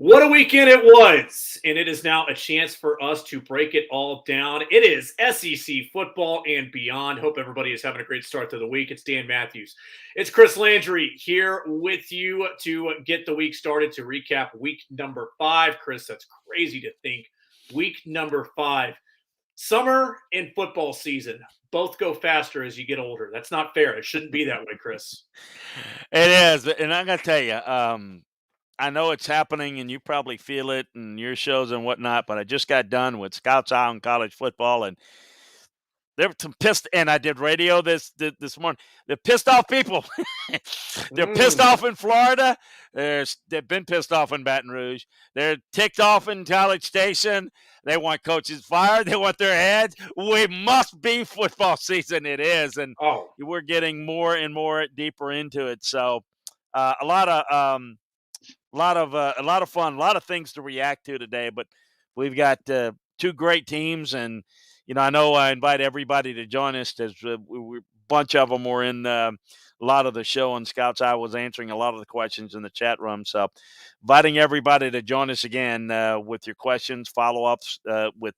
What a weekend it was, and it is now a chance for us to break it all down. It is SEC football and beyond. Hope everybody is having a great start to the week. It's Dan Matthews. It's Chris Landry here with you to get the week started, to recap week number 5. Chris, that's crazy to think. Week number 5. Summer and football season both go faster as you get older. That's not fair. It shouldn't be that way, Chris. It is, and I gotta tell you, I know it's happening, and you probably feel it in your shows and whatnot. But I just got done with Scouts Eye on college football, and there were some pissed. And I did radio this morning. They're pissed off people. They're pissed Mm. off in Florida. They've been pissed off in Baton Rouge. They're ticked off in College Station. They want coaches fired. They want their heads. We must be football season. It is, and Oh, we're getting more and more deeper into it. So a a lot of fun, a lot of things to react to today. But we've got two great teams, and I know I invite everybody to join us. As a bunch of them were in a lot of the show on Scouts. I was answering a lot of the questions in the chat room, so inviting everybody to join us again with your questions, follow ups. We're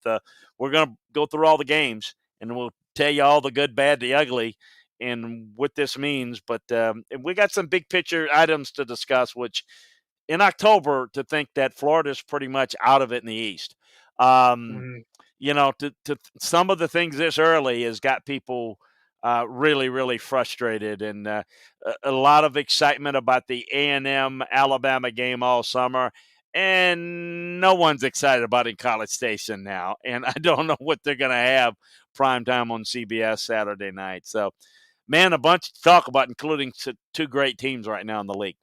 going to go through all the games, and we'll tell you all the good, bad, the ugly, and what this means. But and we got some big picture items to discuss, which in October, to think that Florida's pretty much out of it in the East. Um, mhm. to some of the things this early has got people really, really frustrated, and a lot of excitement about the A&M Alabama game all summer. And no one's excited about in College Station now. And I don't know what they're going to have prime time on CBS Saturday night. So, man, a bunch to talk about, including two great teams right now in the league.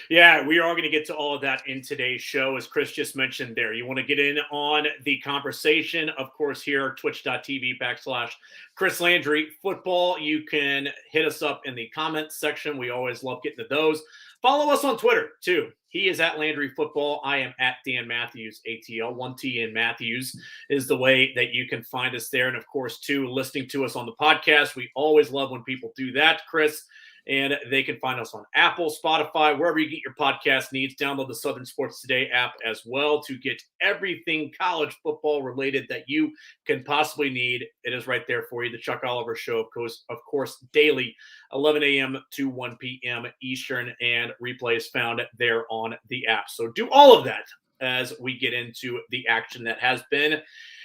Yeah, we are going to get to all of that in today's show, as Chris just mentioned there. You want to get in on the conversation, of course, here, twitch.tv/ Chris Landry football. You can hit us up in the comments section. We always love getting to those. Follow us on Twitter, too. He is at Landry Football. I am at Dan Matthews, ATL. 1T in Matthews is the way that you can find us there. And, of course, too, listening to us on the podcast. We always love when people do that, Chris. And they can find us on Apple, Spotify, wherever you get your podcast needs. Download the Southern Sports Today app as well to get everything college football related that you can possibly need. It is right there for you. The Chuck Oliver Show, of course, daily, 11 a.m. to 1 p.m. Eastern, and replays found there on the app. So do all of that as we get into the action that has been.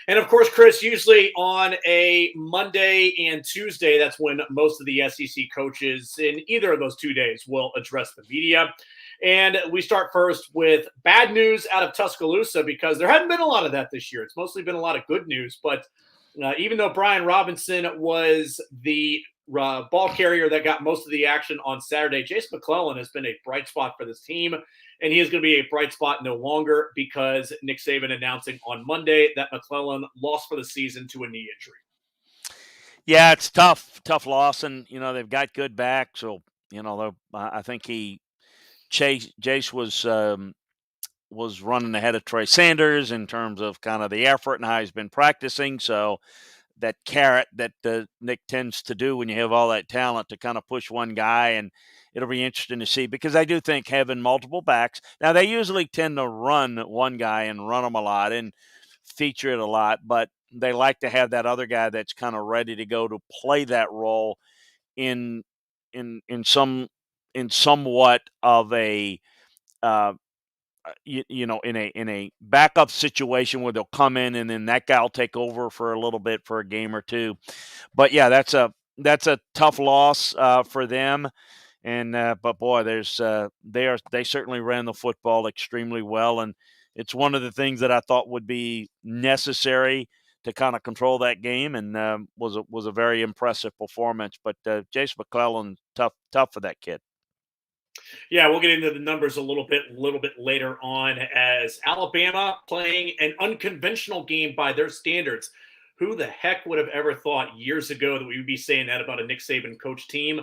And of course, Chris, usually on a Monday and Tuesday, that's when most of the SEC coaches in either of those 2 days will address the media. And we start first with bad news out of Tuscaloosa, because there hadn't been a lot of that this year. It's mostly been a lot of good news. But even though Brian Robinson was the ball carrier that got most of the action on Saturday, Jace McClellan has been a bright spot for this team. And he is going to be a bright spot no longer, because Nick Saban announcing on Monday that McClellan lost for the season to a knee injury. Yeah, it's tough loss, and they've got good back. So I think Jace was running ahead of Trey Sanders in terms of kind of the effort and how he's been practicing. So that carrot that Nick tends to do when you have all that talent, to kind of push one guy, and it'll be interesting to see, because I do think having multiple backs, now they usually tend to run one guy and run them a lot and feature it a lot, but they like to have that other guy that's kind of ready to go to play that role in in some in somewhat of a uh, in a backup situation where they'll come in and then that guy will take over for a little bit for a game or two. But yeah, that's a tough loss for them. And but boy, they certainly ran the football extremely well, and it's one of the things that I thought would be necessary to kind of control that game, and was a very impressive performance. But Jace McClellan, tough for that kid. Yeah, we'll get into the numbers a little bit later on, as Alabama playing an unconventional game by their standards. Who the heck would have ever thought years ago that we would be saying that about a Nick Saban coach team?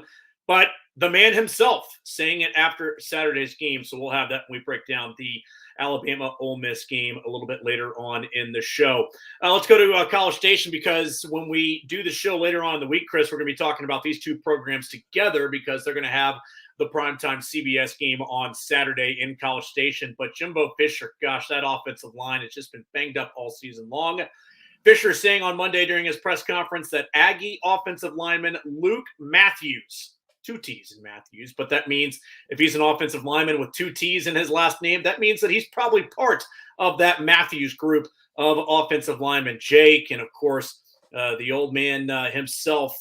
But the man himself saying it after Saturday's game. So we'll have that when we break down the Alabama Ole Miss game a little bit later on in the show. Let's go to College Station, because when we do the show later on in the week, Chris, we're going to be talking about these two programs together, because they're going to have the primetime CBS game on Saturday in College Station. But Jimbo Fisher, gosh, that offensive line has just been banged up all season long. Fisher saying on Monday during his press conference that Aggie offensive lineman Luke Matthews, 2 T's in Matthews, but that means if he's an offensive lineman with 2 T's in his last name, that means that he's probably part of that Matthews group of offensive linemen. Jake, and of course, the old man himself,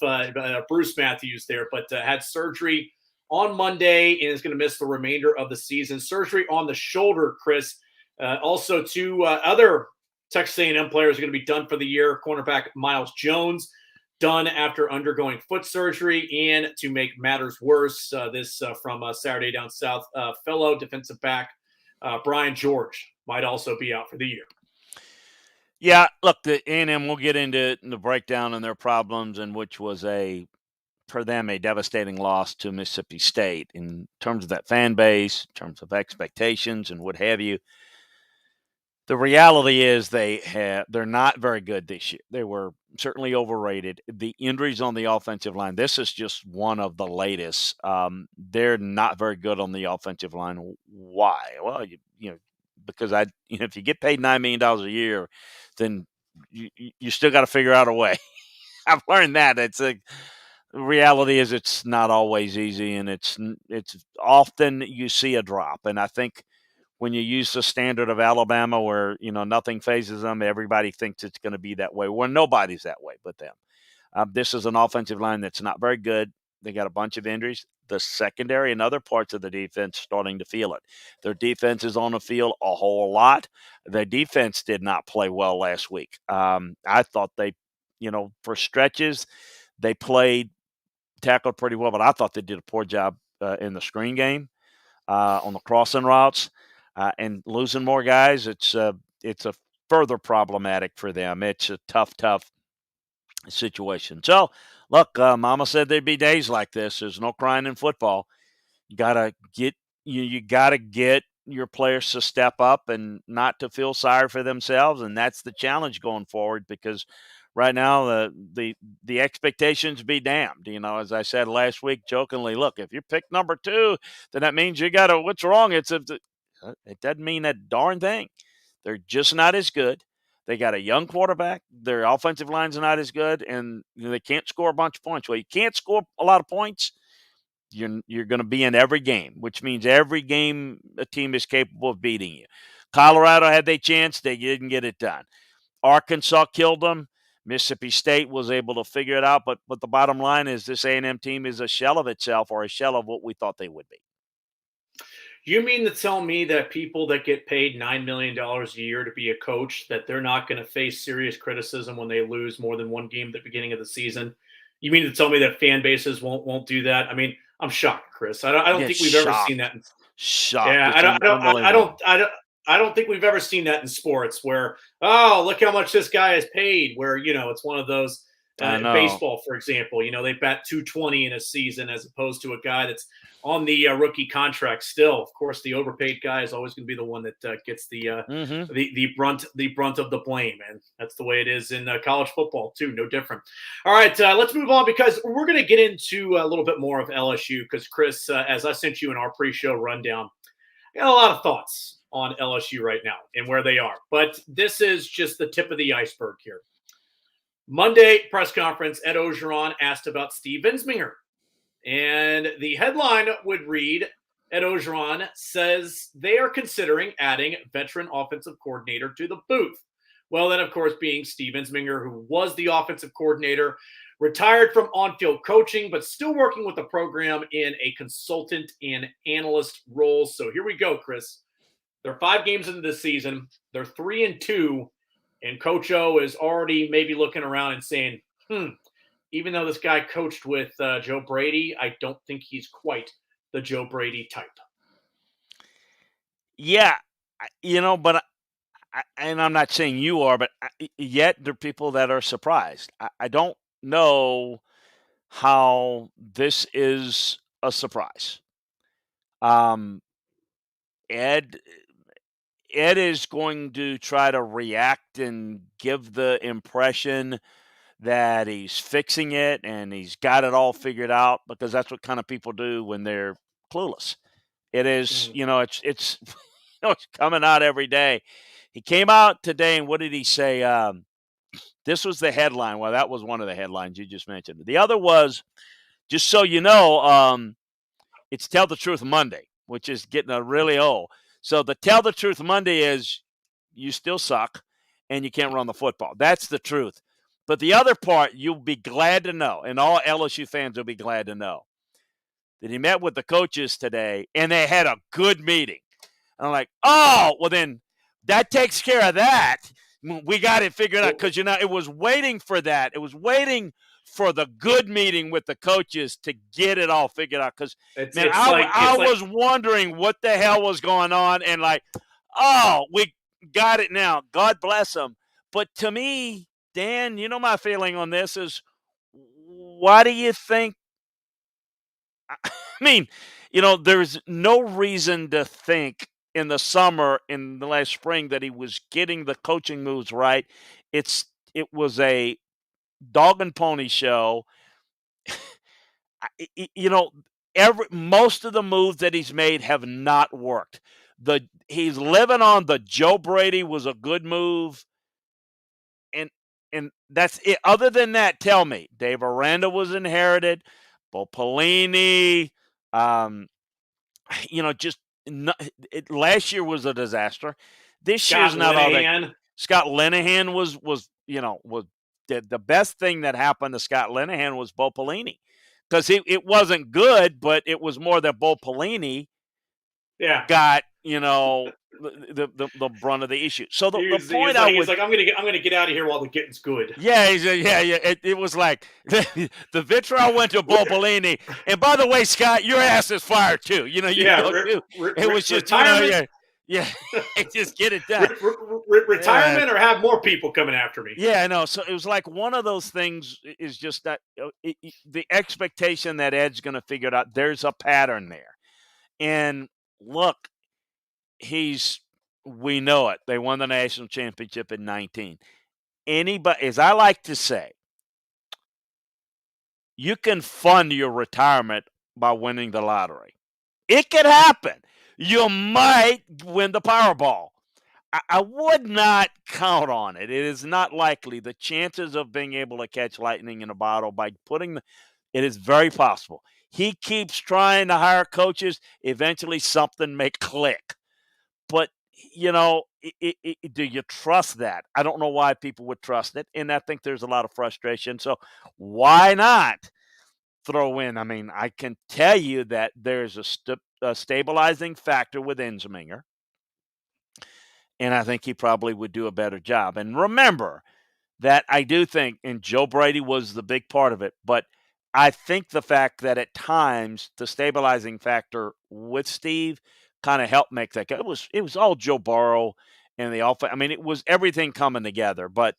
Bruce Matthews there, but had surgery on Monday and is going to miss the remainder of the season. Surgery on the shoulder, Chris. Also, 2 other Texas A&M players are going to be done for the year. Cornerback Miles Jones, done after undergoing foot surgery. And to make matters worse, this from Saturday Down South, fellow defensive back Brian George might also be out for the year. Yeah, look, the A&M, we'll get into the breakdown and their problems, and which was for them, a devastating loss to Mississippi State in terms of that fan base, in terms of expectations and what have you. The reality is they're not very good this year. They were certainly overrated. The injuries on the offensive line, this is just one of the latest. They're not very good on the offensive line. Why? Well, because if you get paid $9 million a year, then you still got to figure out a way. I've learned that. The reality is it's not always easy, and it's often you see a drop. And I think when you use the standard of Alabama where, nothing phases them, everybody thinks it's going to be that way. Well, nobody's that way but them. This is an offensive line that's not very good. They got a bunch of injuries. The secondary and other parts of the defense starting to feel it. Their defense is on the field a whole lot. Their defense did not play well last week. I thought they, for stretches, they tackled pretty well, but I thought they did a poor job in the screen game, on the crossing routes. And losing more guys, it's a further problematic for them. It's a tough situation. So, look, Mama said there'd be days like this. There's no crying in football. You gotta get your players to step up and not to feel sorry for themselves, and that's the challenge going forward. Because right now, the expectations be damned. As I said last week, jokingly, look, if you're picked number 2, then that means you got what's wrong? It doesn't mean that darn thing. They're just not as good. They got a young quarterback. Their offensive line's not as good, and they can't score a bunch of points. Well, you can't score a lot of points. You're going to be in every game, which means every game a team is capable of beating you. Colorado had their chance. They didn't get it done. Arkansas killed them. Mississippi State was able to figure it out. But the bottom line is this A&M team is a shell of itself, or a shell of what we thought they would be. You mean to tell me that people that get paid $9 million a year to be a coach, that they're not going to face serious criticism when they lose more than one game at the beginning of the season? You mean to tell me that fan bases won't do that? I mean, I'm shocked, Chris. I don't think we've ever seen that. Shocked. Yeah, I don't think we've ever seen that in sports where, oh, look how much this guy is paid. Where it's one of those. Baseball, for example, they bat 220 in a season as opposed to a guy that's on the rookie contract. Still, of course, the overpaid guy is always going to be the one that gets the brunt of the blame, and that's the way it is in college football too. No different. All right, let's move on because we're going to get into a little bit more of LSU because Chris, as I sent you in our pre-show rundown, I got a lot of thoughts on LSU right now and where they are, but this is just the tip of the iceberg here. Monday press conference, Ed Orgeron asked about Steve Ensminger. And the headline would read, Ed Orgeron says they are considering adding veteran offensive coordinator to the booth. Well, then, of course, being Steve Ensminger, who was the offensive coordinator, retired from on-field coaching, but still working with the program in a consultant and analyst role. So here we go, Chris. They're 5 games into the season. They're 3-2. And Coach O is already maybe looking around and saying, even though this guy coached with Joe Brady, I don't think he's quite the Joe Brady type. Yeah, but and I'm not saying you are, but yet there are people that are surprised. I don't know how this is a surprise. Ed is going to try to react and give the impression that he's fixing it and he's got it all figured out, because that's what kind of people do when they're clueless. It is, it's it's coming out every day. He came out today, and what did he say? This was the headline. Well, that was one of the headlines you just mentioned. The other was, just so you know, it's Tell the Truth Monday, which is getting really old. So the Tell the Truth Monday is you still suck and you can't run the football. That's the truth. But the other part, you'll be glad to know, and all LSU fans will be glad to know, that he met with the coaches today and they had a good meeting. And I'm like, oh, well, then that takes care of that. We got it figured out because, it was waiting for that. It was waiting for the good meeting with the coaches to get it all figured out. Because, man, I was wondering what the hell was going on. And we got it now. God bless them. But to me, Dan, my feeling on this is, why do you think? I mean, there's no reason to think in the summer, in the last spring, that he was getting the coaching moves right. It was a dog and pony show. Most of the moves that he's made have not worked. He's living on the Joe Brady was a good move, and that's it. Other than that, tell me, Dave Aranda was inherited, Bo Pelini, last year was a disaster. This year's not all that. Scott Linehan was the best thing that happened to Scott Linehan was Bo Pelini, because it wasn't good, but it was more that Bo Pelini got the brunt of the issue. So the point he's like, I'm gonna get out of here while the getting's good. Yeah, it was like the vitriol went to Bo Pelini, and by the way, Scott, your ass is fired too. It was just retirement. Just get it done. Retirement or have more people coming after me. Yeah, I know. So it was like one of those things. Is just that the expectation that Ed's going to figure it out. There's a pattern there, and look, we know it. They won the national championship in 19. Anybody, as I like to say, you can fund your retirement by winning the lottery. It could happen. You might win the Powerball. I would not count on it. It is not likely. The chances of being able to catch lightning in a bottle by it is very possible. He keeps trying to hire coaches. Eventually something may click. But, do you trust that? I don't know why people would trust it. And I think there's a lot of frustration. So why not throw in? I mean, I can tell you that there's a stabilizing factor with Ensminger. And I think he probably would do a better job. And remember that I do think, and Joe Brady was the big part of it, but I think the fact that at times the stabilizing factor with Steve kind of helped make that. It was all Joe Burrow and the offense. I mean, it was everything coming together. But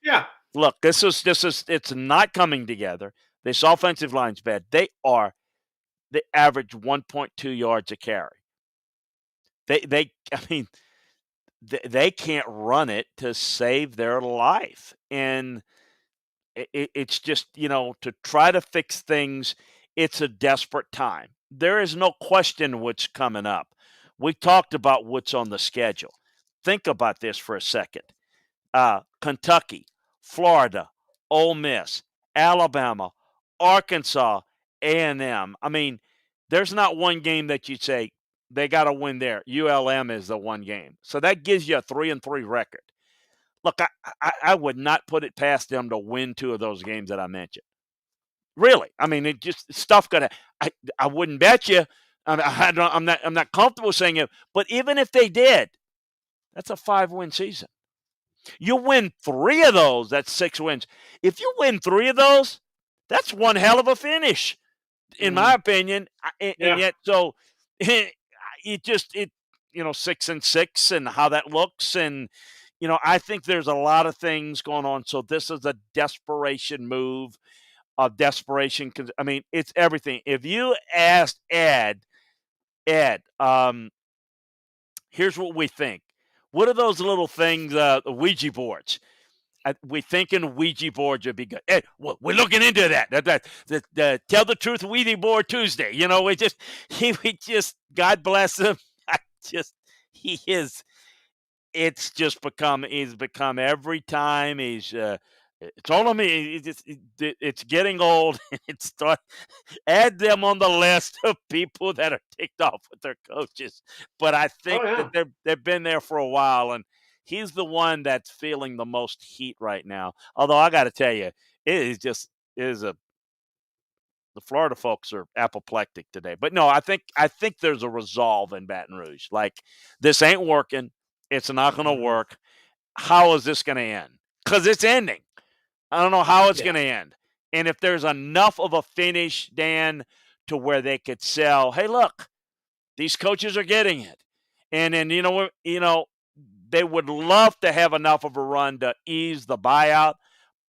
yeah, look, it's not coming together. This offensive line's bad. They average 1.2 yards a carry. They can't run it to save their life. And it's just, to try to fix things, it's a desperate time. There is no question what's coming up. We talked about what's on the schedule. Think about this for a second. Kentucky, Florida, Ole Miss, Alabama, Arkansas, A&M. I mean, there's not one game that you'd say they got to win there. ULM is the one game. So that gives you a 3-3 record. Look, I would not put it past them to win two of those games that I mentioned. Really. I mean, it just stuff got to – I wouldn't bet you. I'm not comfortable saying it. But even if they did, that's a 5-win season. You win 3 of those, that's 6 wins. If you win 3 of those, that's one hell of a finish, in my opinion. And yet, so it 6-6 and how that looks. And, I think there's a lot of things going on. So this is a desperation move of desperation. I mean, it's everything. If you asked Ed, here's what we think. What are those little things, the Ouija boards? we thinking Ouija boards would be good. Hey, we're looking into that. The Tell the Truth Ouija board Tuesday. We just God bless him. He is. He's become every time it's only me. It's getting old. Add them on the list of people that are ticked off with their coaches. But I think that they've been there for a while, and he's the one that's feeling the most heat right now. Although I got to tell you, the Florida folks are apoplectic today. But no, I think there's a resolve in Baton Rouge. Like, this ain't working. It's not going to work. How is this going to end? Because it's ending. I don't know how it's going to end. And if there's enough of a finish, Dan, to where they could sell, hey, look, these coaches are getting it. And then, they would love to have enough of a run to ease the buyout.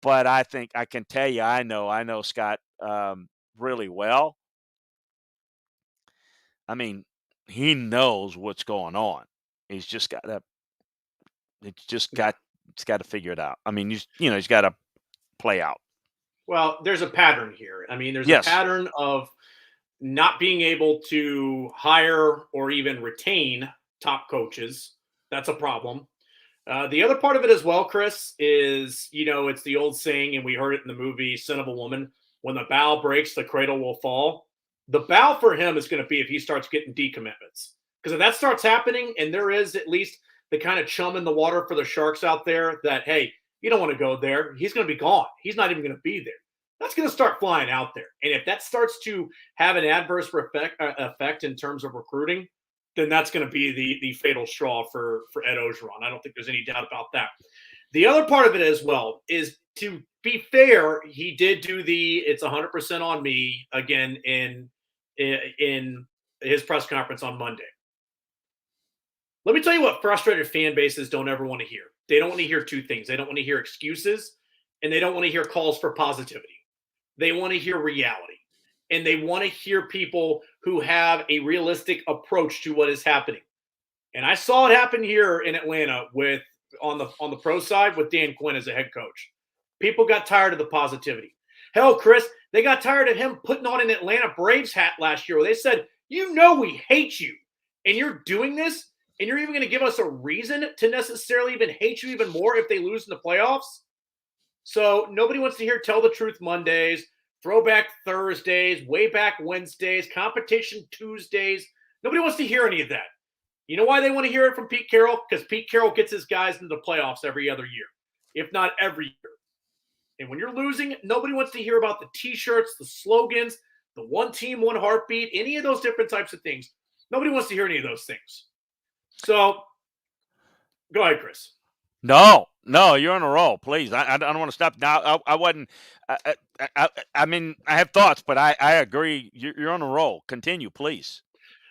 But I think I can tell you, I know Scott really well. I mean, he knows what's going on. He's just got to figure it out. I mean, he's got to play out. Well, there's a pattern here. I mean, there's a pattern of not being able to hire or even retain top coaches. That's a problem. The other part of it as well, Chris, is, it's the old saying, and we heard it in the movie Son of a Woman, when the bow breaks, the cradle will fall. The bow for him is going to be if he starts getting decommitments. Because if that starts happening, and there is at least the kind of chum in the water for the Sharks out there that, hey, you don't want to go there. He's going to be gone. He's not even going to be there. That's going to start flying out there. And if that starts to have an adverse effect in terms of recruiting, then that's going to be the fatal straw for Ed Orgeron. I don't think there's any doubt about that. The other part of it as well is, to be fair, he did do it's 100% on me again in his press conference on Monday. Let me tell you what frustrated fan bases don't ever want to hear. They don't want to hear two things. They don't want to hear excuses, and they don't want to hear calls for positivity. They want to hear reality, and they want to hear people who have a realistic approach to what is happening. And I saw it happen here in Atlanta on the pro side with Dan Quinn as a head coach. People got tired of the positivity. Hell, Chris, they got tired of him putting on an Atlanta Braves hat last year where they said, we hate you, and you're doing this, and you're even going to give us a reason to necessarily even hate you even more if they lose in the playoffs. So nobody wants to hear Tell the Truth Mondays, Throwback Thursdays, Way Back Wednesdays, Competition Tuesdays. Nobody wants to hear any of that. You know why they want to hear it from Pete Carroll? Because Pete Carroll gets his guys into the playoffs every other year, if not every year. And when you're losing, nobody wants to hear about the T-shirts, the slogans, the one team, one heartbeat, any of those different types of things. Nobody wants to hear any of those things. So, go ahead, Chris. No, you're on a roll. Please, I don't want to stop now. I wasn't. I mean, I have thoughts, but I agree. You're on a roll. Continue, please.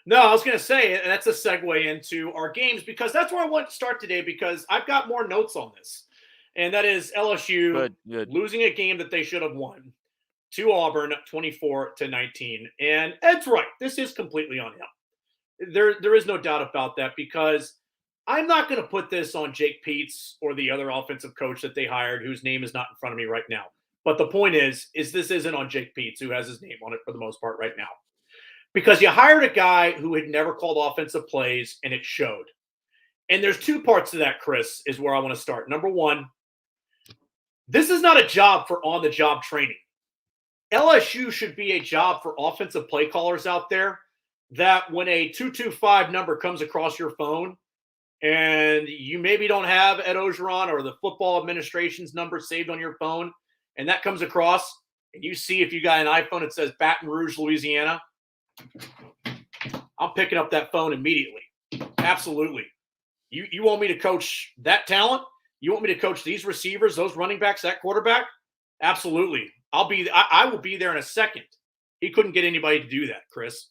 No, I was going to say that's a segue into our games, because that's where I want to start today, because I've got more notes on this, and that is LSU Good. losing a game that they should have won to Auburn, 24-19. And Ed's right. This is completely on him. There is no doubt about that, because I'm not going to put this on Jake Peetz or the other offensive coach that they hired, whose name is not in front of me right now. But the point is this isn't on Jake Peetz, who has his name on it for the most part right now. Because you hired a guy who had never called offensive plays, and it showed. And there's two parts to that, Chris, is where I want to start. Number one, this is not a job for on-the-job training. LSU should be a job for offensive play callers out there, that when a 225 number comes across your phone and you maybe don't have Ed Orgeron or the football administration's number saved on your phone, and that comes across and you see if you got an iPhone that says Baton Rouge, Louisiana, I'm picking up that phone immediately. Absolutely. You want me to coach that talent? You want me to coach these receivers, those running backs, that quarterback? Absolutely. I will be there in a second. He couldn't get anybody to do that, Chris.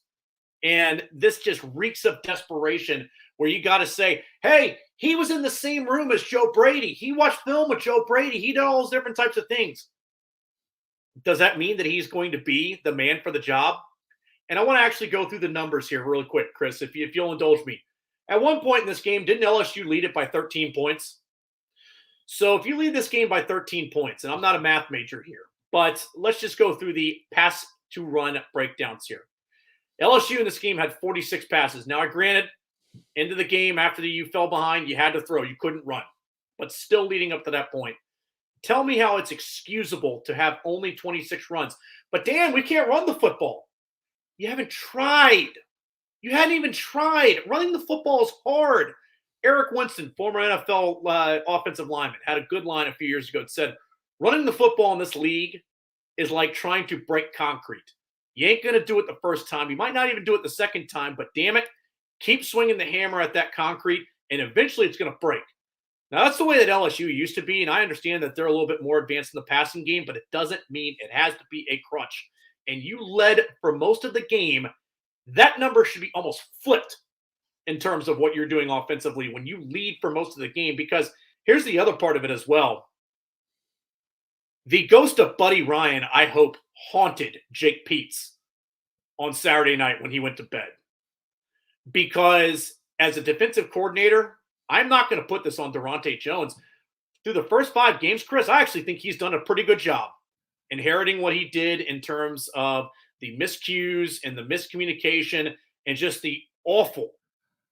And this just reeks of desperation, where you got to say, hey, he was in the same room as Joe Brady. He watched film with Joe Brady. He did all those different types of things. Does that mean that he's going to be the man for the job? And I want to actually go through the numbers here really quick, Chris, if you'll indulge me. At one point in this game, didn't LSU lead it by 13 points? So if you lead this game by 13 points, and I'm not a math major here, but let's just go through the pass to run breakdowns here. LSU in this game had 46 passes. Now, I granted, into the game after you fell behind, you had to throw, you couldn't run, but still leading up to that point. Tell me how it's excusable to have only 26 runs. But Dan, we can't run the football. You haven't tried. You hadn't even tried. Running the football is hard. Eric Winston, former NFL offensive lineman, had a good line a few years ago. It said, running the football in this league is like trying to break concrete. You ain't going to do it the first time. You might not even do it the second time, but damn it, keep swinging the hammer at that concrete, and eventually it's going to break. Now, that's the way that LSU used to be, and I understand that they're a little bit more advanced in the passing game, but it doesn't mean it has to be a crutch. And you led for most of the game. That number should be almost flipped in terms of what you're doing offensively when you lead for most of the game, because here's the other part of it as well. The ghost of Buddy Ryan, I hope, haunted Jake Peetz on Saturday night when he went to bed. Because as a defensive coordinator, I'm not going to put this on Durante Jones. Through the first 5 games, Chris, I actually think he's done a pretty good job inheriting what he did in terms of the miscues and the miscommunication and just the awful,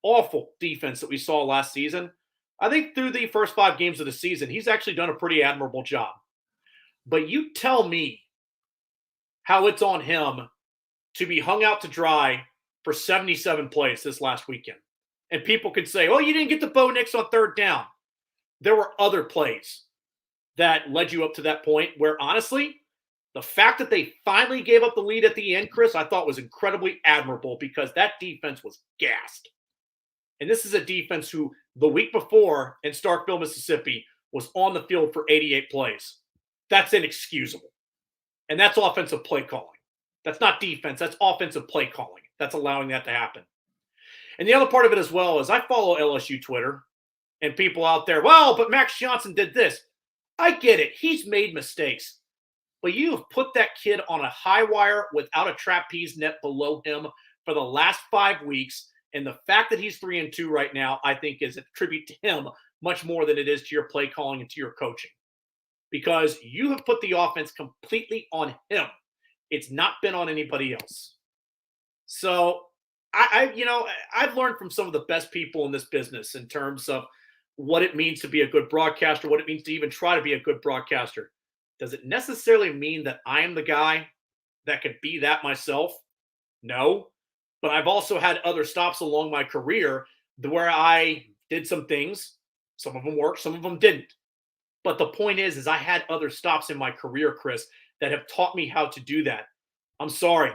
awful defense that we saw last season. I think through the first 5 games of the season, he's actually done a pretty admirable job. But you tell me how it's on him to be hung out to dry for 77 plays this last weekend. And people could say, oh, you didn't get the Bo Nix on 3rd down. There were other plays that led you up to that point where, honestly, the fact that they finally gave up the lead at the end, Chris, I thought was incredibly admirable because that defense was gassed. And this is a defense who the week before in Starkville, Mississippi, was on the field for 88 plays. That's inexcusable. And that's offensive play calling. That's not defense. That's offensive play calling. That's allowing that to happen. And the other part of it as well is I follow LSU Twitter and people out there, well, but Max Johnson did this. I get it. He's made mistakes. But you have put that kid on a high wire without a trapeze net below him for the last 5 weeks. And the fact that he's 3-2 right now, I think, is a tribute to him much more than it is to your play calling and to your coaching. Because you have put the offense completely on him. It's not been on anybody else. So, I've learned from some of the best people in this business in terms of what it means to be a good broadcaster, what it means to even try to be a good broadcaster. Does it necessarily mean that I am the guy that could be that myself? No. But I've also had other stops along my career where I did some things. Some of them worked, some of them didn't. But the point is I had other stops in my career, Chris, that have taught me how to do that. I'm sorry,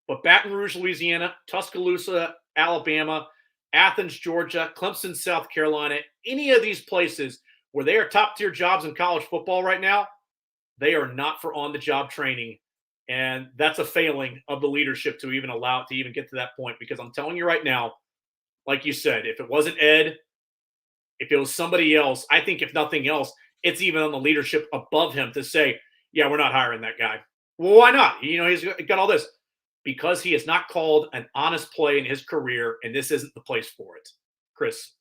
but Baton Rouge, Louisiana, Tuscaloosa, Alabama, Athens, Georgia, Clemson, South Carolina, any of these places where they are top-tier jobs in college football right now, they are not for on-the-job training. And that's a failing of the leadership to even allow it to even get to that point. Because I'm telling you right now, like you said, if it wasn't Ed, if it was somebody else, I think if nothing else, it's even on the leadership above him to say, yeah, we're not hiring that guy. Well, why not? He's got all this. Because he has not called an honest play in his career, and this isn't the place for it. Chris.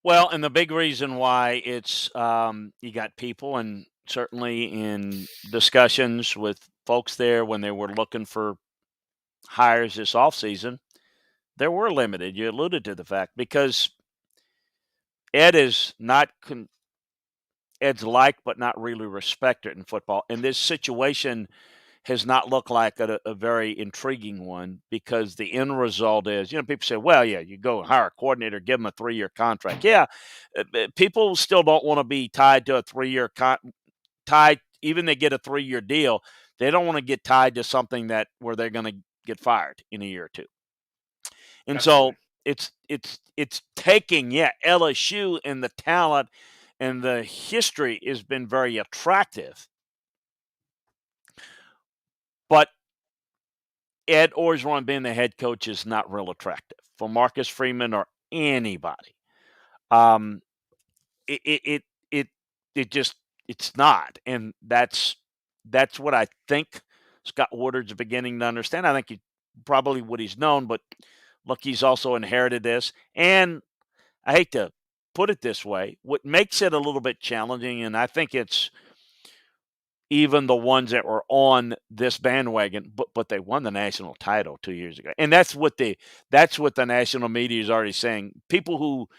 Well, and the big reason why it's you got people, and certainly in discussions with folks there when they were looking for hires this offseason, there were limited. You alluded to the fact because Ed is not Ed's liked but not really respected in football. And this situation has not looked like a very intriguing one because the end result is, people say, well, yeah, you go hire a coordinator, give him a 3-year contract. Yeah, people still don't want to be tied to a 3-year even they get a 3-year deal. They don't want to get tied to something where they're going to get fired in a year or two. And Absolutely. So it's taking, LSU and the talent and the history has been very attractive. But Ed Orgeron being the head coach is not real attractive for Marcus Freeman or anybody. It's not, and that's what I think Scott Woodard's beginning to understand. I think he probably what he's known, but look, he's also inherited this, and I hate to put it this way, what makes it a little bit challenging, and I think it's even the ones that were on this bandwagon, but they won the national title 2 years ago, and that's what the national media is already saying. People who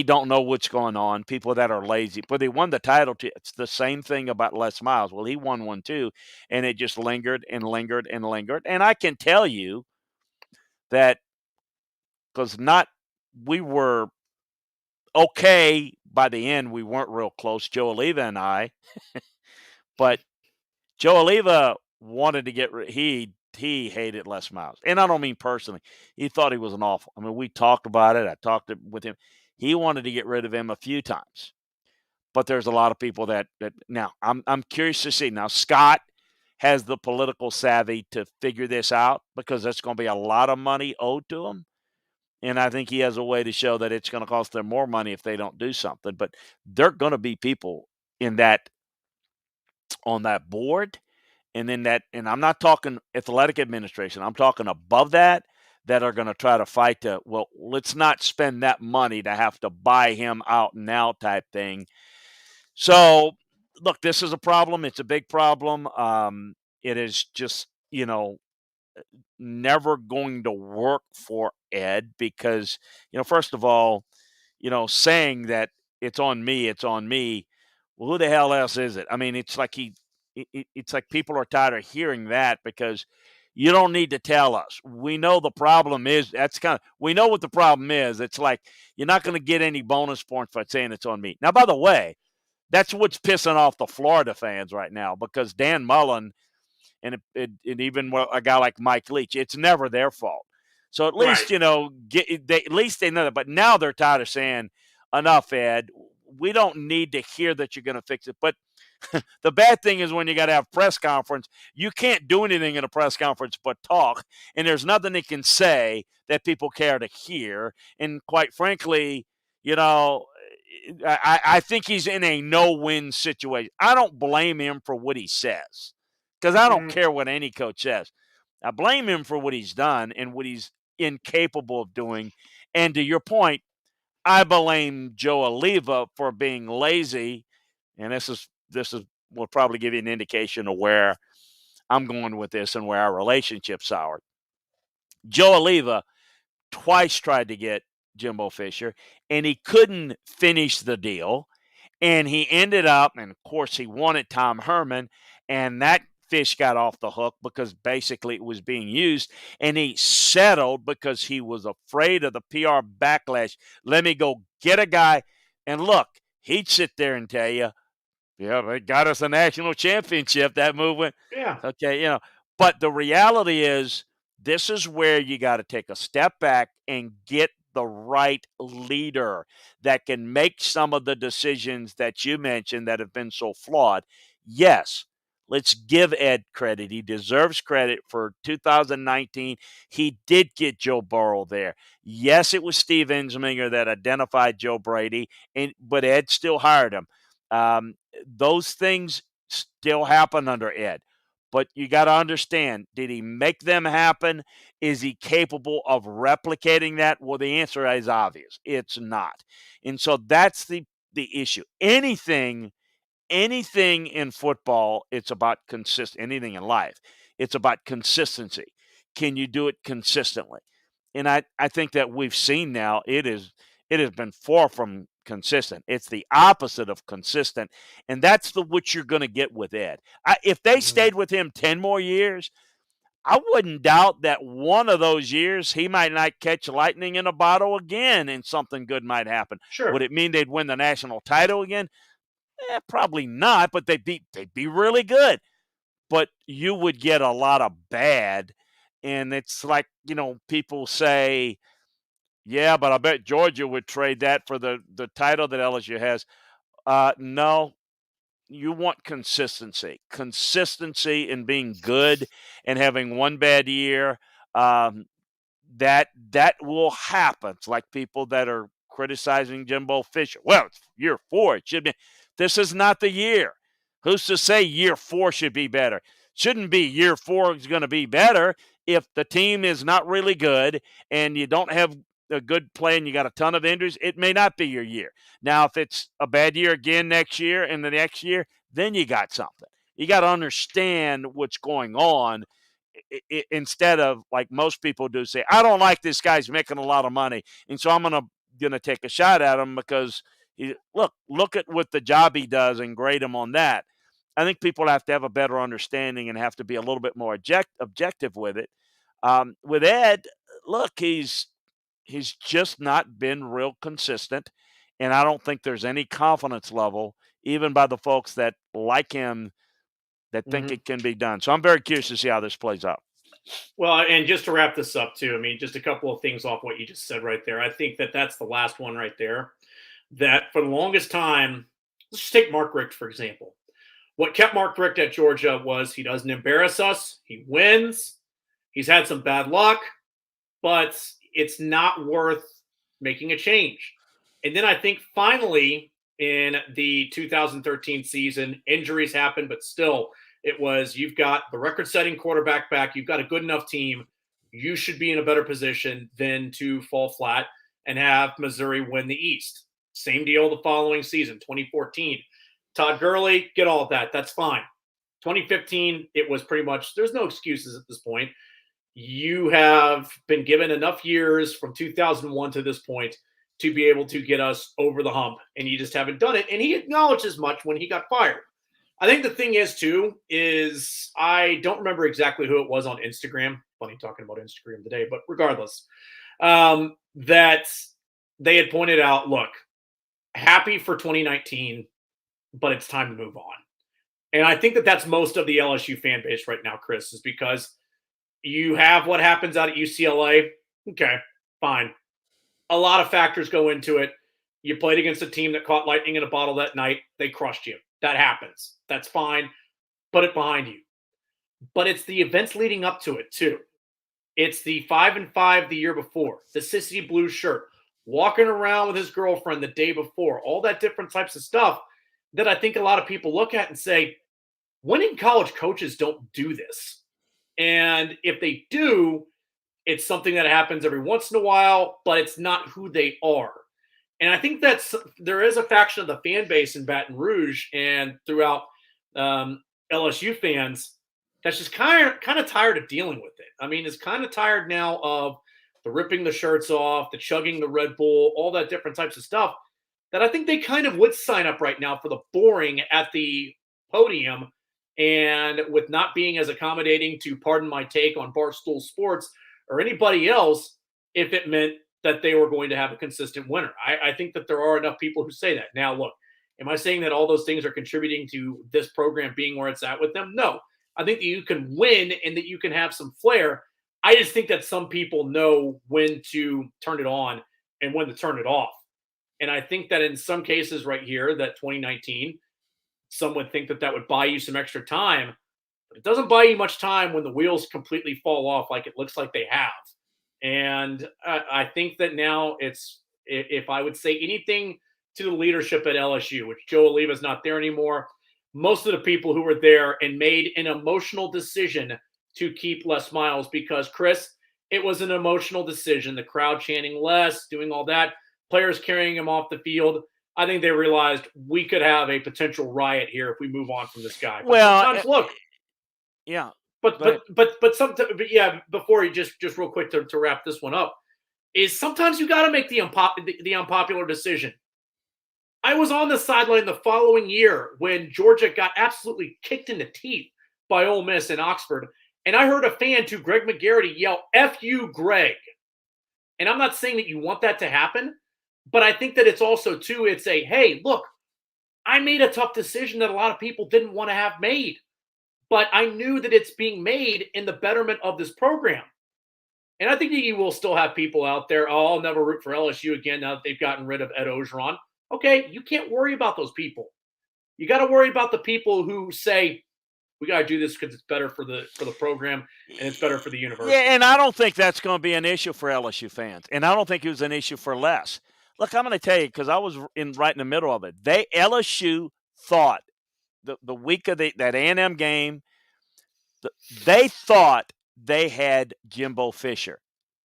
don't know what's going on, people that are lazy, but they won the title. It's the same thing about Les Miles. Well, he won one too, and it just lingered and lingered and lingered. And I can tell you that because not we were okay by the end. We weren't real close, Joe Oliva and I, but Joe Oliva wanted to get rid. He hated Les Miles, and I don't mean personally. He thought he was an awful. I mean, we talked about it. I talked with him. He wanted to get rid of him a few times, but there's a lot of people that now I'm curious to see. Now Scott has the political savvy to figure this out because that's going to be a lot of money owed to him, and I think he has a way to show that it's going to cost them more money if they don't do something. But there are going to be people in that on that board and then and I'm not talking athletic administration, I'm talking above that are going to try to fight to, well, let's not spend that money to have to buy him out now type thing. So, look, this is a problem. It's a big problem. It is just, never going to work for Ed because, first of all, saying that it's on me. Well, who the hell else is it? I mean, it's like it's like people are tired of hearing that because you don't need to tell us. We know the problem is we know what the problem is. It's like you're not going to get any bonus points for saying it's on me. Now, by the way, that's what's pissing off the Florida fans right now because Dan Mullen and even a guy like Mike Leach, it's never their fault. So at least, Right. at least they know that. But now they're tired of saying, enough, Ed. We don't need to hear that you're going to fix it. But the bad thing is when you got to have press conference, you can't do anything in a press conference but talk. And there's nothing they can say that people care to hear. And quite frankly, I think he's in a no-win situation. I don't blame him for what he says because I don't care what any coach says. I blame him for what he's done and what he's incapable of doing. And to your point, I blame Joe Oliva for being lazy. And this will probably give you an indication of where I'm going with this and where our relationship soured. Joe Oliva twice tried to get Jimbo Fisher, and he couldn't finish the deal. And he ended up, and of course, he wanted Tom Herman, and that fish got off the hook because basically it was being used. And he settled because he was afraid of the PR backlash. Let me go get a guy. And look, he'd sit there and tell you, yeah, they got us a national championship, that movement. Yeah. Okay, but the reality is this is where you got to take a step back and get the right leader that can make some of the decisions that you mentioned that have been so flawed. Yes, let's give Ed credit. He deserves credit for 2019. He did get Joe Burrow there. Yes, it was Steve Ensminger that identified Joe Brady, but Ed still hired him. Those things still happen under Ed. But you got to understand, did he make them happen? Is he capable of replicating that? Well, the answer is obvious. It's not. And so that's the issue. Anything in football, it's about anything in life. It's about consistency. Can you do it consistently? And I think that we've seen now it has been far from consistent. It's the opposite of consistent, and that's what you're going to get with Ed. If they stayed with him 10 more years, I wouldn't doubt that one of those years he might not catch lightning in a bottle again, and something good might happen. Sure. Would it mean they'd win the national title again? Probably not, but they'd be really good. But you would get a lot of bad, and it's like people say, yeah, but I bet Georgia would trade that for the title that LSU has. No, you want consistency. Consistency in being good and having one bad year. That will happen. It's like people that are criticizing Jimbo Fisher. Well, it's year 4. It should be. This is not the year. Who's to say year 4 should be better? Shouldn't be year 4 is going to be better if the team is not really good and you don't have a good play and you got a ton of injuries, it may not be your year. Now, if it's a bad year again next year and the next year, then you got something. You got to understand what's going on instead of like most people do say, I don't like this guy's making a lot of money, and so I'm gonna take a shot at him because look at what the job he does and grade him on that. I think people have to have a better understanding and have to be a little bit more objective with it. With Ed, look, he's just not been real consistent, and I don't think there's any confidence level, even by the folks that like him, that think it can be done. So I'm very curious to see how this plays out. Well, and just to wrap this up too, I mean, just a couple of things off what you just said right there. I think that that's the last one right there. That for the longest time, let's just take Mark Richt for example. What kept Mark Richt at Georgia was he doesn't embarrass us. He wins. He's had some bad luck, but it's not worth making a change. And then I think finally in the 2013 season, injuries happened, but still, it was you've got the record setting quarterback back, you've got a good enough team. You should be in a better position than to fall flat and have Missouri win the East. Same deal the following season, 2014. Todd Gurley, get all of that. That's fine. 2015, it was pretty much, there's no excuses at this point. You have been given enough years from 2001 to this point to be able to get us over the hump, and you just haven't done it. And he acknowledged as much when he got fired. I think the thing is, too, is I don't remember exactly who it was on Instagram. Funny talking about Instagram today, but regardless, that they had pointed out, look, happy for 2019, but it's time to move on. And I think that that's most of the LSU fan base right now, Chris, is because you have what happens out at UCLA. Okay, fine. A lot of factors go into it. You played against a team that caught lightning in a bottle that night. They crushed you. That happens. That's fine. Put it behind you. But it's the events leading up to it, too. It's the 5-5 the year before, the Sissy Blue shirt, walking around with his girlfriend the day before, all that different types of stuff that I think a lot of people look at and say, winning college coaches don't do this. And if they do, it's something that happens every once in a while, but it's not who they are. And I think there is a faction of the fan base in Baton Rouge and throughout LSU fans that's just kind of tired of dealing with it. I mean, it's kind of tired now of the ripping the shirts off, the chugging the Red Bull, all that different types of stuff that I think they kind of would sign up right now for the boring at the podium and with not being as accommodating to, pardon my take, on Barstool Sports or anybody else if it meant that they were going to have a consistent winner. I think that there are enough people who say that. Now, look, am I saying that all those things are contributing to this program being where it's at with them? No. I think that you can win and that you can have some flair. I just think that some people know when to turn it on and when to turn it off. And I think that in some cases right here, that 2019, some would think that that would buy you some extra time. But it doesn't buy you much time when the wheels completely fall off like it looks like they have. And I think that now it's, if I would say anything to the leadership at LSU, which Joe Oliva's not there anymore, most of the people who were there and made an emotional decision to keep Les Miles, because, Chris, it was an emotional decision. The crowd chanting Les, doing all that, players carrying him off the field. I think they realized we could have a potential riot here if we move on from this guy. But Well, sometimes, look, yeah. But sometimes, but yeah. Before you just real quick to wrap this one up, is sometimes you got to make the unpopular decision. I was on the sideline the following year when Georgia got absolutely kicked in the teeth by Ole Miss in Oxford, and I heard a fan to Greg McGarity yell "F you, Greg." And I'm not saying that you want that to happen, but I think that it's also too. It's a hey, look, I made a tough decision that a lot of people didn't want to have made. But I knew that it's being made in the betterment of this program. And I think that you will still have people out there, oh, I'll never root for LSU again now that they've gotten rid of Ed Orgeron. Okay, you can't worry about those people. You got to worry about the people who say, we got to do this because it's better for the program and it's better for the university. Yeah, and I don't think that's going to be an issue for LSU fans. And I don't think it was an issue for Les. Look, I'm going to tell you, because I was right in the middle of it. LSU thought the week of that A&M game, they thought they had Jimbo Fisher.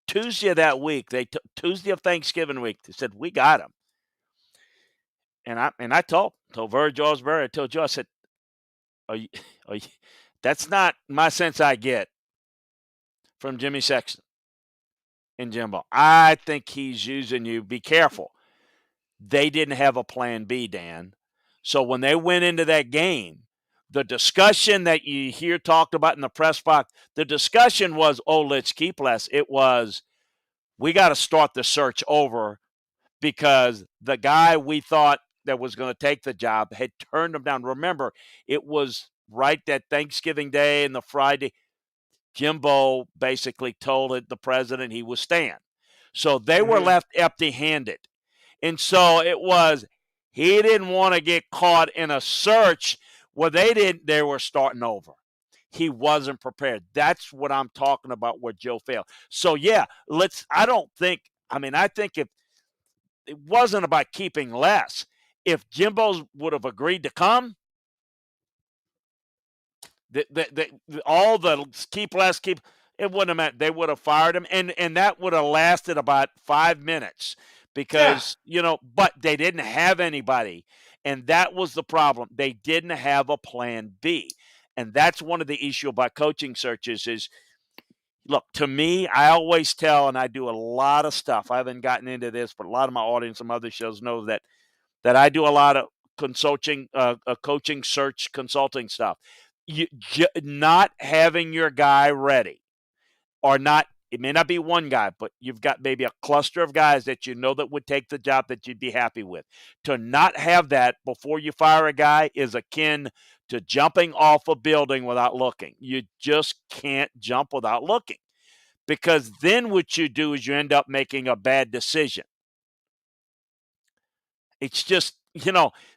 Tuesday of that week, Tuesday of Thanksgiving week, they said, we got him. And I told Verge Osbury, I told Joe, I said, are you, that's not my sense I get from Jimmy Sexton and Jimbo. I think he's using you. Be careful. They didn't have a plan B, Dan. So when they went into that game, the discussion that you hear talked about in the press box, the discussion was, oh, let's keep less. It was, we got to start the search over because the guy we thought that was going to take the job had turned him down. Remember, it was right that Thanksgiving Day and the Friday. Jimbo basically told the president he was staying. So they were left empty-handed. And so it was, he didn't want to get caught in a search where they were starting over. He wasn't prepared. That's what I'm talking about where Joe failed. So, yeah, I think if it wasn't about keeping less, if Jimbo would have agreed to come, all the keep less, it wouldn't have meant they would have fired him. And that would have lasted about 5 minutes because, but they didn't have anybody. And that was the problem. They didn't have a plan B. And that's one of the issue about coaching searches is, look, to me, I always tell, and I do a lot of stuff. I haven't gotten into this, but a lot of my audience and other shows know that I do a lot of coaching search consulting stuff. Not having your guy ready or not, it may not be one guy, but you've got maybe a cluster of guys that that would take the job that you'd be happy with. To not have that before you fire a guy is akin to jumping off a building without looking. You just can't jump without looking because then what you do is you end up making a bad decision. It's just,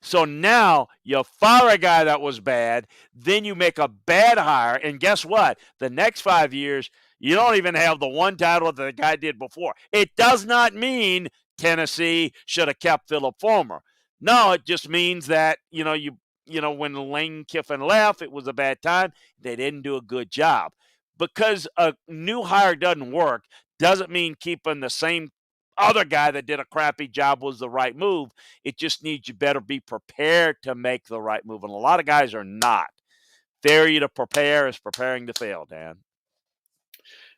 so now you fire a guy that was bad, then you make a bad hire, and guess what? The next 5 years, you don't even have the one title that the guy did before. It does not mean Tennessee should have kept Philip Fulmer. No, it just means that, when Lane Kiffin left, it was a bad time. They didn't do a good job. Because a new hire doesn't work doesn't mean keeping the same other guy that did a crappy job was the right move. It just needs you better be prepared to make the right move. And a lot of guys are not. Failure to prepare is preparing to fail, Dan.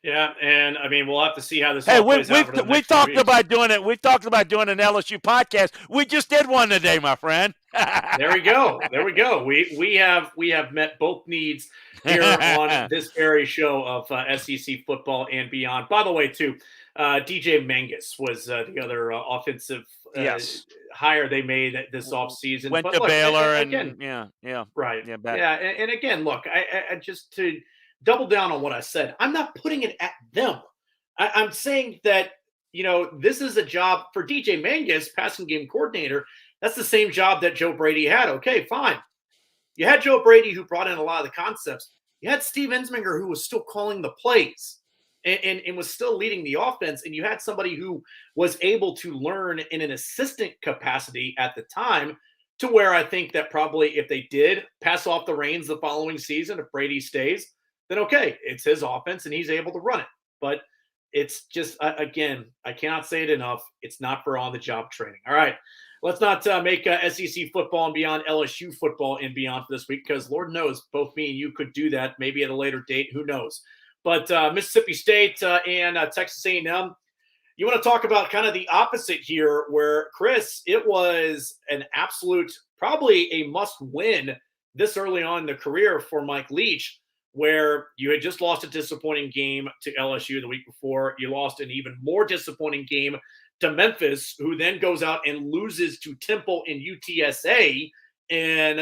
Yeah, and we'll have to see how this. Hey, we talked about doing it. We talked about doing an LSU podcast. We just did one today, my friend. There we go. We have met both needs here on this very show of SEC football and beyond. By the way, too, DJ Mangus was the other offensive hire they made this offseason. Went to Baylor again, right. And again, look, I just to double down on what I said, I'm not putting it at them. I'm saying that, this is a job for DJ Mangus, passing game coordinator. That's the same job that Joe Brady had. Okay, fine. You had Joe Brady who brought in a lot of the concepts. You had Steve Ensminger who was still calling the plays and was still leading the offense. And you had somebody who was able to learn in an assistant capacity at the time to where I think that probably if they did pass off the reins the following season, if Brady stays, then okay, it's his offense and he's able to run it. But it's just, again, I cannot say it enough. It's not for on-the-job training. All right, let's not make SEC football and beyond LSU football and beyond for this week because Lord knows both me and you could do that maybe at a later date. Who knows? But Mississippi State and Texas A&M, you want to talk about kind of the opposite here where, Chris, it was an absolute, probably a must-win this early on in the career for Mike Leach, where you had just lost a disappointing game to LSU the week before. You lost an even more disappointing game to Memphis, who then goes out and loses to Temple and UTSA in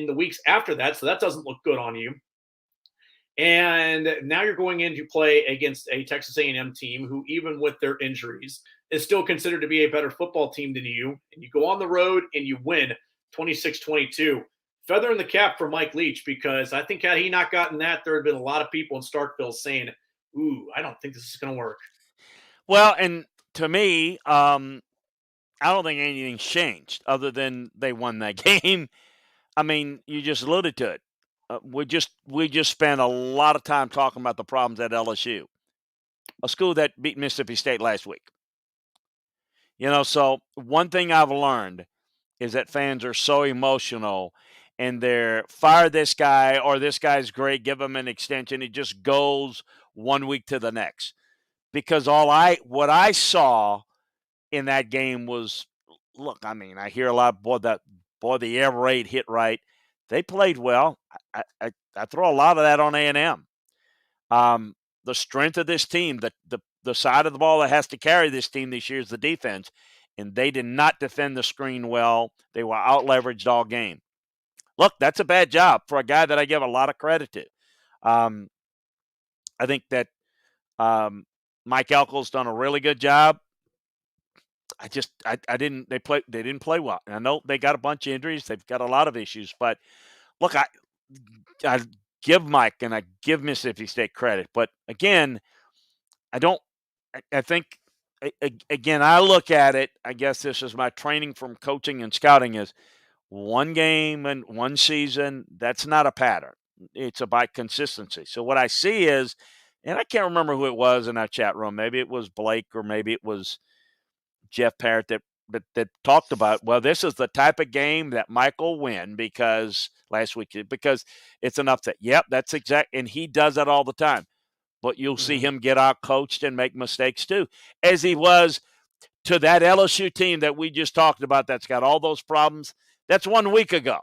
the weeks after that. So that doesn't look good on you. And now you're going in to play against a Texas A&M team who, even with their injuries, is still considered to be a better football team than you. And you go on the road and you win 26-22. Feather in the cap for Mike Leach, because I think had he not gotten that, there had been a lot of people in Starkville saying, ooh, I don't think this is going to work. Well, and to me, I don't think anything's changed other than they won that game. I mean, you just alluded to it. We just spent a lot of time talking about the problems at LSU. a school that beat Mississippi State last week. So one thing I've learned is that fans are so emotional and they're fire this guy or this guy's great, give him an extension. It just goes one week to the next. Because what I saw in that game was, look, I hear a lot, the air raid hit right. They played well. I throw a lot of that on A&M. The strength of this team, the side of the ball that has to carry this team this year is the defense, and they did not defend the screen well. They were out-leveraged all game. Look, that's a bad job for a guy that I give a lot of credit to. I think that Mike Elko's done a really good job. They didn't play well. And I know they got a bunch of injuries. They've got a lot of issues, but look, I give Mike and I give Mississippi State credit, but again, I think again, I look at it, I guess this is my training from coaching and scouting is one game and one season. That's not a pattern. It's about consistency. So what I see is, and I can't remember who it was in our chat room. Maybe it was Blake or maybe it was Jeff Parrott that talked about, well, this is the type of game that Mike will win because it's enough that, yep, that's exact. And he does that all the time. But you'll see him get out coached and make mistakes too, as he was to that LSU team that we just talked about that's got all those problems. That's 1 week ago.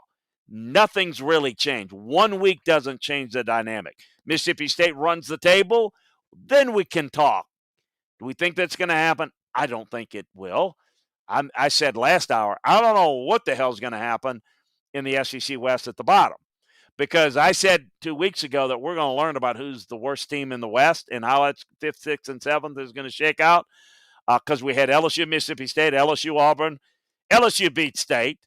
Nothing's really changed. 1 week doesn't change the dynamic. Mississippi State runs the table, then we can talk. Do we think that's going to happen? I don't think it will. I said last hour, I don't know what the hell's going to happen in the SEC West at the bottom. Because I said 2 weeks ago that we're going to learn about who's the worst team in the West and how it's 5th, 6th, and 7th is going to shake out. Because we had LSU, Mississippi State, LSU, Auburn. LSU beats State.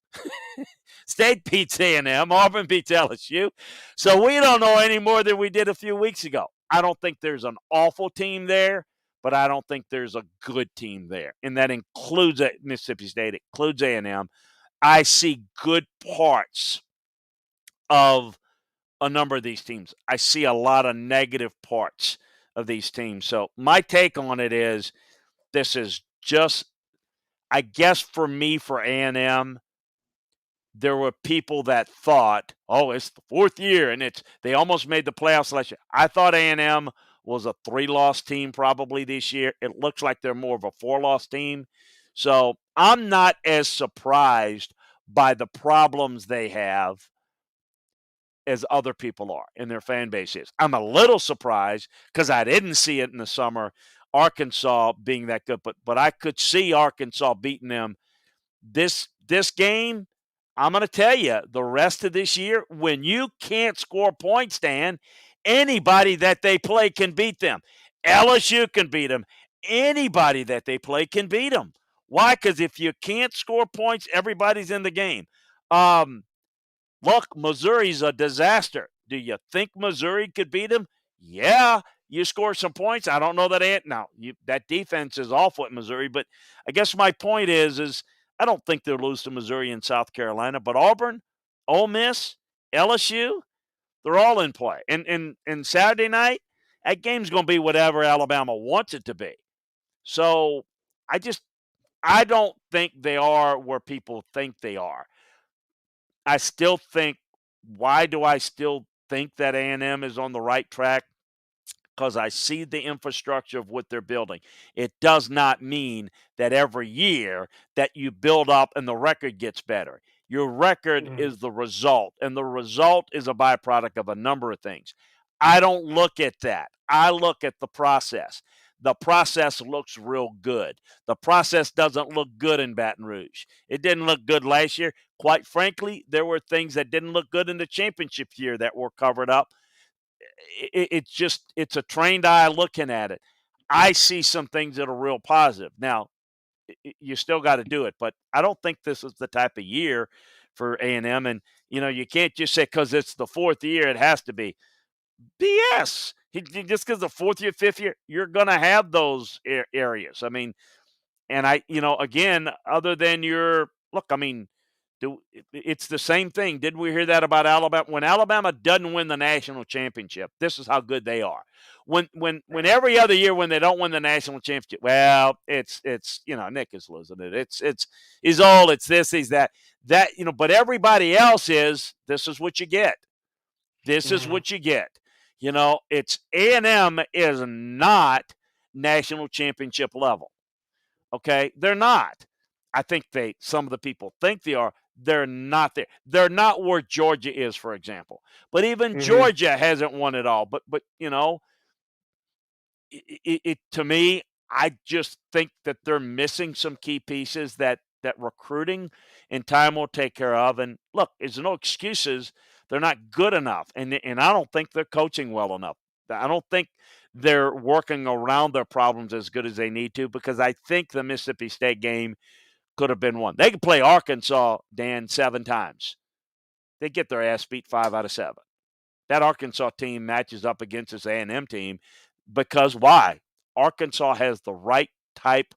State beats A&M. Auburn beats LSU. So we don't know any more than we did a few weeks ago. I don't think there's an awful team there, but I don't think there's a good team there. And that includes Mississippi State. It includes A&M. I see good parts of a number of these teams. I see a lot of negative parts of these teams. So my take on it is this is just, I guess for me, for A&M, there were people that thought, oh, it's the 4th year, and they almost made the playoffs last year. I thought A&M was a 3-loss team probably this year. It looks like they're more of a 4-loss team. So I'm not as surprised by the problems they have as other people are and their fan base is. I'm a little surprised because I didn't see it in the summer, Arkansas being that good, but I could see Arkansas beating them. This game, I'm going to tell you, the rest of this year, when you can't score points, Dan, anybody that they play can beat them. LSU can beat them. Anybody that they play can beat them. Why? Because if you can't score points, everybody's in the game. Look, Missouri's a disaster. Do you think Missouri could beat them? Yeah, you score some points. I don't know that. That defense is awful at Missouri, but I guess my point is I don't think they'll lose to Missouri and South Carolina, but Auburn, Ole Miss, LSU, they're all in play. And Saturday night, that game's going to be whatever Alabama wants it to be. So I don't think they are where people think they are. I still think, why do I still think that A&M is on the right track? Because I see the infrastructure of what they're building. It does not mean that every year that you build up and the record gets better. Your record is the result, and the result is a byproduct of a number of things. I don't look at that. I look at the process. The process looks real good. The process doesn't look good in Baton Rouge. It didn't look good last year. Quite frankly, there were things that didn't look good in the championship year that were covered up. It's a trained eye looking at it. I see some things that are real positive. Now, you still got to do it, but I don't think this is the type of year for A&M. And, you can't just say because it's the 4th year, it has to be. BS. Just because the 4th year, 5th year, you're going to have those areas. And again, other than it's the same thing. Didn't we hear that about Alabama? When Alabama doesn't win the national championship, this is how good they are. when every other year when they don't win the national championship, well, it's Nick is losing it. It's he's old. It's this. He's that. But everybody else is. This is what you get. This is what you get. It's A&M is not national championship level. Okay, they're not. I think some of the people think they are. They're not there. They're not where Georgia is, for example. But even Georgia hasn't won it all. But to me, I just think that they're missing some key pieces that recruiting and time will take care of. And look, there's no excuses. They're not good enough, and I don't think they're coaching well enough. I don't think they're working around their problems as good as they need to, because I think the Mississippi State game could have been won. They could play Arkansas, Dan, 7 times. They get their ass beat 5 out of 7. That Arkansas team matches up against this A&M team because why? Arkansas has the right type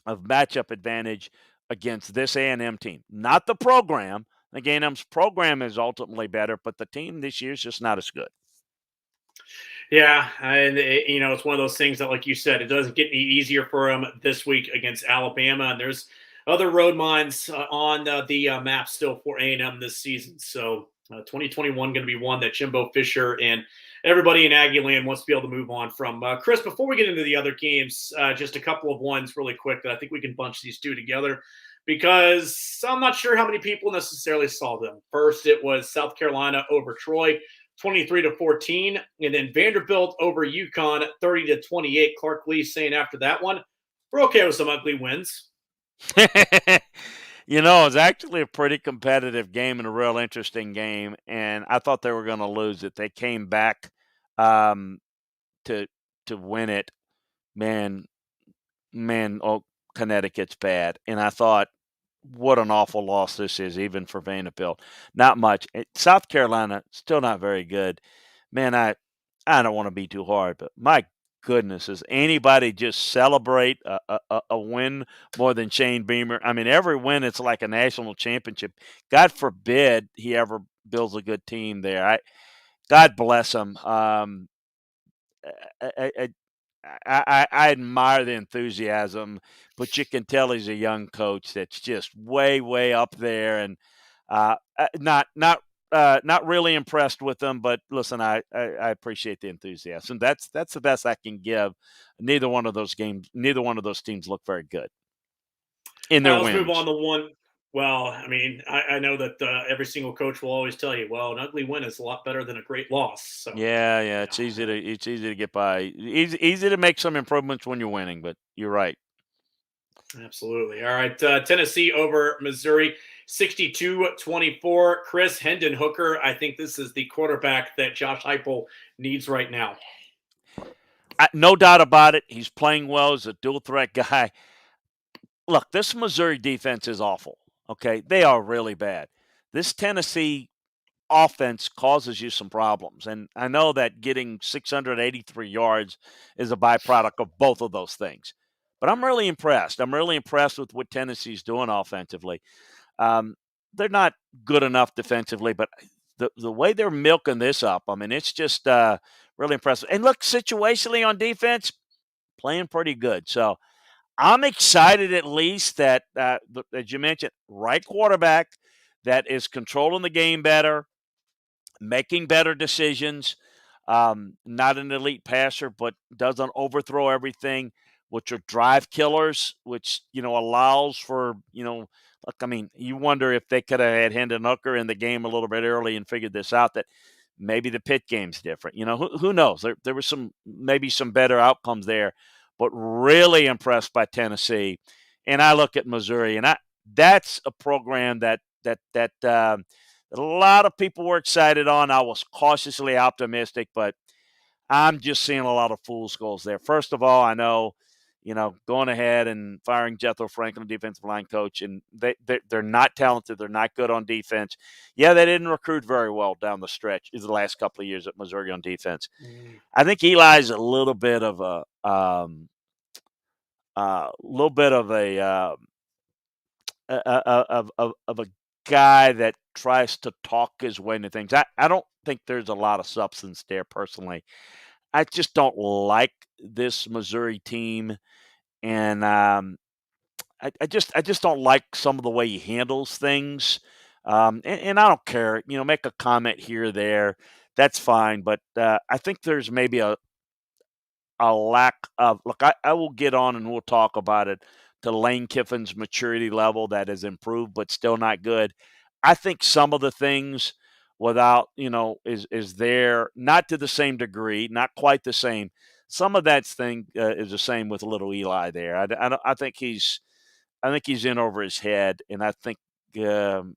of matchup advantage against this A&M team. Not the program. I think A&M's program is ultimately better, but the team this year is just not as good. Yeah, and it's one of those things that, like you said, it doesn't get any easier for them this week against Alabama, and there's other road mines on the map still for A&M this season. So 2021 going to be one that Jimbo Fisher and everybody in Aggie Land wants to be able to move on from. Chris, before we get into the other games, just a couple of ones really quick that I think we can bunch these two together, because I'm not sure how many people necessarily saw them. First, it was South Carolina over Troy, 23-14, and then Vanderbilt over UConn, 30-28. Clark Lee saying after that one, we're okay with some ugly wins. It's actually a pretty competitive game and a real interesting game, and I thought they were going to lose it. They came back to win it. Man, Connecticut's bad, and I thought, what an awful loss this is, even for Vanderbilt. Not much. South Carolina, still not very good. Man, I don't want to be too hard, but my goodness, does anybody just celebrate a win more than Shane Beamer? I mean, every win, it's like a national championship. God forbid he ever builds a good team there. God bless him. I admire the enthusiasm, but you can tell he's a young coach that's just way, way up there, and not really impressed with them. But listen, I appreciate the enthusiasm. That's the best I can give. Neither one of those teams look very good in their wins. Let's move on to one. Well, I mean, I know that every single coach will always tell you, well, an ugly win is a lot better than a great loss. So, yeah, it's easy to get by. Easy to make some improvements when you're winning, but you're right. Absolutely. All right, Tennessee over Missouri, 62-24. Chris Hendon Hooker, I think this is the quarterback that Josh Heupel needs right now. No doubt about it. He's playing well. He's a dual threat guy. Look, this Missouri defense is awful. Okay, they are really bad. This Tennessee offense causes you some problems, and I know that getting 683 yards is a byproduct of both of those things. But I'm really impressed. I'm really impressed with what Tennessee's doing offensively. They're not good enough defensively, but the way they're milking this up, I mean, it's just really impressive. And look, situationally on defense, playing pretty good. So I'm excited at least that, as you mentioned, right quarterback that is controlling the game better, making better decisions, not an elite passer, but doesn't overthrow everything, which are drive killers, which, allows for, look, I mean, you wonder if they could have had Hendon Hooker in the game a little bit early and figured this out, that maybe the Pitt game's different. Who knows? There was maybe some better outcomes there, but really impressed by Tennessee. And I look at Missouri, and that's a program that a lot of people were excited on. I was cautiously optimistic, but I'm just seeing a lot of fool's goals there. First of all, I know, going ahead and firing Jethro Franklin, defensive line coach, and they're not talented. They're not good on defense. Yeah, they didn't recruit very well down the stretch the last couple of years at Missouri on defense. I think Eli's a little bit of a guy that tries to talk his way into things. I don't think there's a lot of substance there personally. I just don't like this Missouri team, and I just don't like some of the way he handles things. And I don't care, make a comment here or there. That's fine, but I think there's maybe a lack of look. I will get on and we'll talk about it. To Lane Kiffin's maturity level that has improved, but still not good. I think some of the things without is there not to the same degree, not quite the same. Some of that thing is the same with little Eli there. I think he's in over his head, and I think um,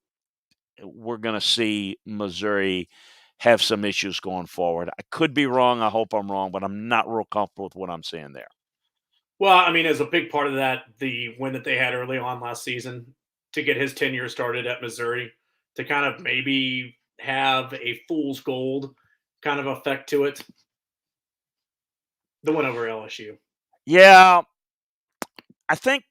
we're going to see Missouri have some issues going forward. I could be wrong. I hope I'm wrong, but I'm not real comfortable with what I'm saying there. Well, I mean, as a big part of that, the win that they had early on last season to get his tenure started at Missouri, to kind of maybe have a fool's gold kind of effect to it. The win over LSU. Yeah, I think.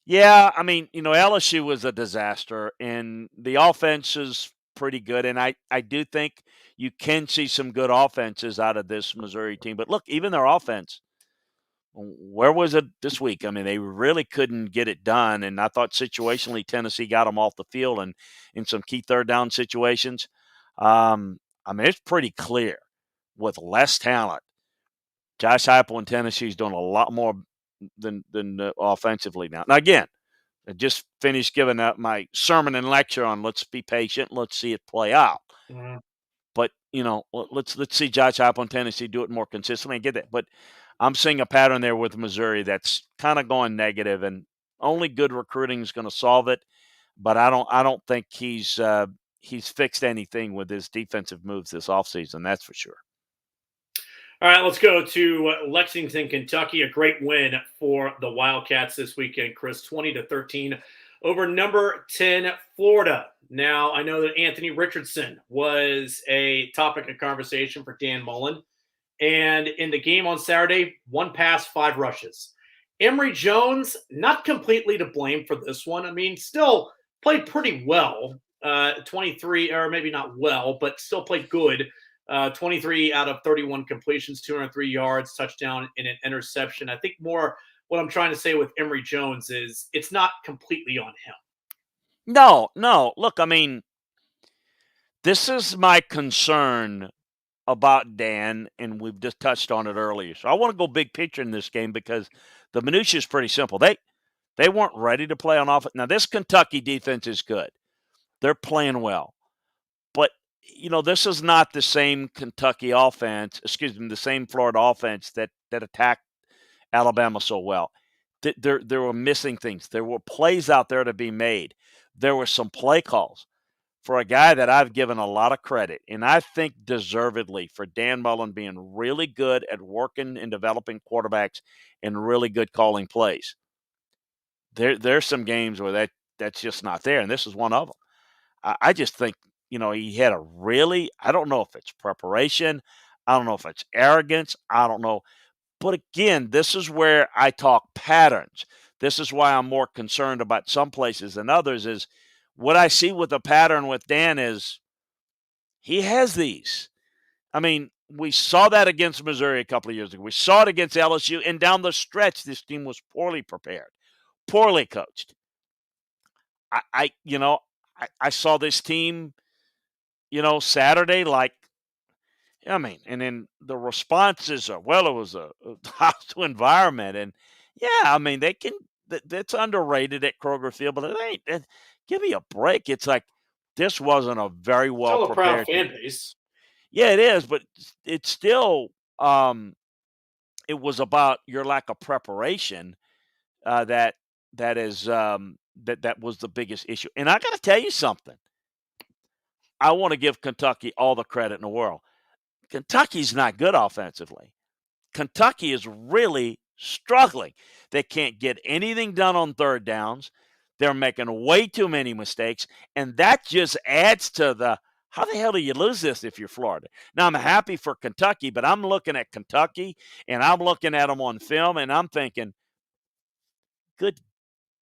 Yeah, I mean, LSU was a disaster, and the offense is pretty good, and I do think you can see some good offenses out of this Missouri team. But look, even their offense, where was it this week? I mean, they really couldn't get it done, and I thought situationally Tennessee got them off the field and in some key third down situations. I mean, it's pretty clear with less talent, Josh Heupel in Tennessee is doing a lot more than offensively now. Now again, I just finished giving out my sermon and lecture on let's be patient, let's see it play out. Mhm. But let's see Josh Heupel in Tennessee do it more consistently and get that. But I'm seeing a pattern there with Missouri that's kind of going negative, and only good recruiting is going to solve it. But I don't think he's fixed anything with his defensive moves this offseason. That's for sure. All right, let's go to Lexington, Kentucky. A great win for the Wildcats this weekend, Chris, 20-13 over number 10 Florida. Now, I know that Anthony Richardson was a topic of conversation for Dan Mullen. And in the game on Saturday, 1 pass, 5 rushes. Emory Jones, not completely to blame for this one. I mean, still played pretty well. 23, or maybe not well, but still played good. 23 out of 31 completions, 203 yards, touchdown, and an interception. I think more what I'm trying to say with Emory Jones is it's not completely on him. No, no. Look, I mean, this is my concern about Dan, and we've just touched on it earlier. So I want to go big picture in this game because the minutia is pretty simple. They weren't ready to play on offense. Now this Kentucky defense is good. They're playing well. But this is not the same Kentucky offense, excuse me, the same Florida offense that attacked Alabama so well. There were missing things. There were plays out there to be made. There were some play calls for a guy that I've given a lot of credit, and I think deservedly, for Dan Mullen being really good at working and developing quarterbacks and really good calling plays. There's some games where that's just not there, and this is one of them. I just think he had a really, I don't know if it's preparation, I don't know if it's arrogance, I don't know. But again, this is where I talk patterns. This is why I'm more concerned about some places than others. Is what I see with the pattern with Dan is he has these. I mean, we saw that against Missouri a couple of years ago. We saw it against LSU, and down the stretch, this team was poorly prepared, poorly coached. I saw this team, Saturday, like, I mean, and then the responses are, well, it was a hostile environment. And yeah, I mean, that's underrated at Kroger Field, but it ain't. Give me a break. It's like this wasn't a very well Still a proud prepared fan team. base. Yeah, it is, but it's still, it was about your lack of preparation that that is that was the biggest issue. And I got to tell you something. I want to give Kentucky all the credit in the world. Kentucky's not good offensively. Kentucky is really struggling. They can't get anything done on third downs. They're making way too many mistakes. And that just adds to the how the hell do you lose this if you're Florida? Now, I'm happy for Kentucky, but I'm looking at Kentucky and I'm looking at them on film and I'm thinking, good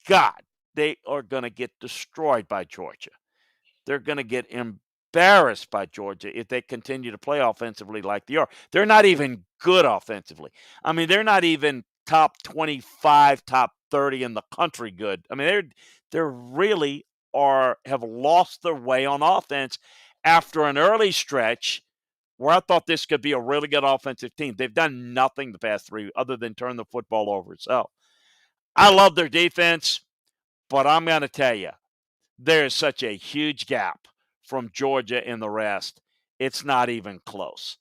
God, they are going to get destroyed by Georgia. They're going to get embarrassed by Georgia if they continue to play offensively like they are. They're not even good offensively. I mean, they're not even top 25, top 30 in the country good. I mean, they're really have lost their way on offense after an early stretch where I thought this could be a really good offensive team. They've done nothing the past three other than turn the football over. So I love their defense, but I'm going to tell you, there is such a huge gap from Georgia and the rest. It's not even close.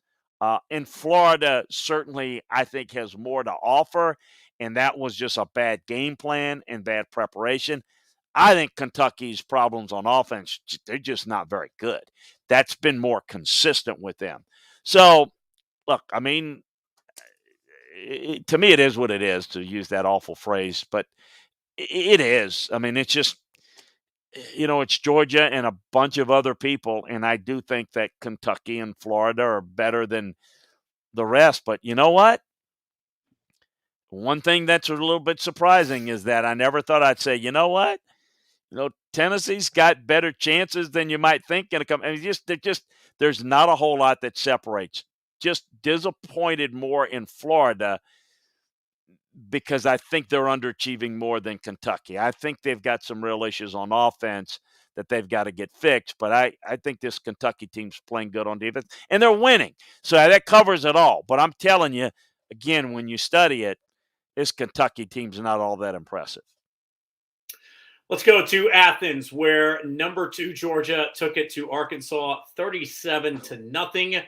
And Florida certainly, I think, has more to offer, and that was just a bad game plan and bad preparation. I think Kentucky's problems on offense, they're just not very good. That's been more consistent with them. So, look, I mean, to me, it is what it is, to use that awful phrase, but it is. I mean, it's just, it's Georgia and a bunch of other people, and I do think that Kentucky and Florida are better than the rest. But you know what? One thing that's a little bit surprising is that I never thought I'd say, you know what? Tennessee's got better chances than you might think going to come. I mean, there's not a whole lot that separates. Just disappointed more in Florida because I think they're underachieving more than Kentucky. I think they've got some real issues on offense that they've got to get fixed. But I think this Kentucky team's playing good on defense, and they're winning. So that covers it all. But I'm telling you, again, when you study it, this Kentucky team's not all that impressive. Let's go to Athens, where number 2 Georgia took it to Arkansas 37-0.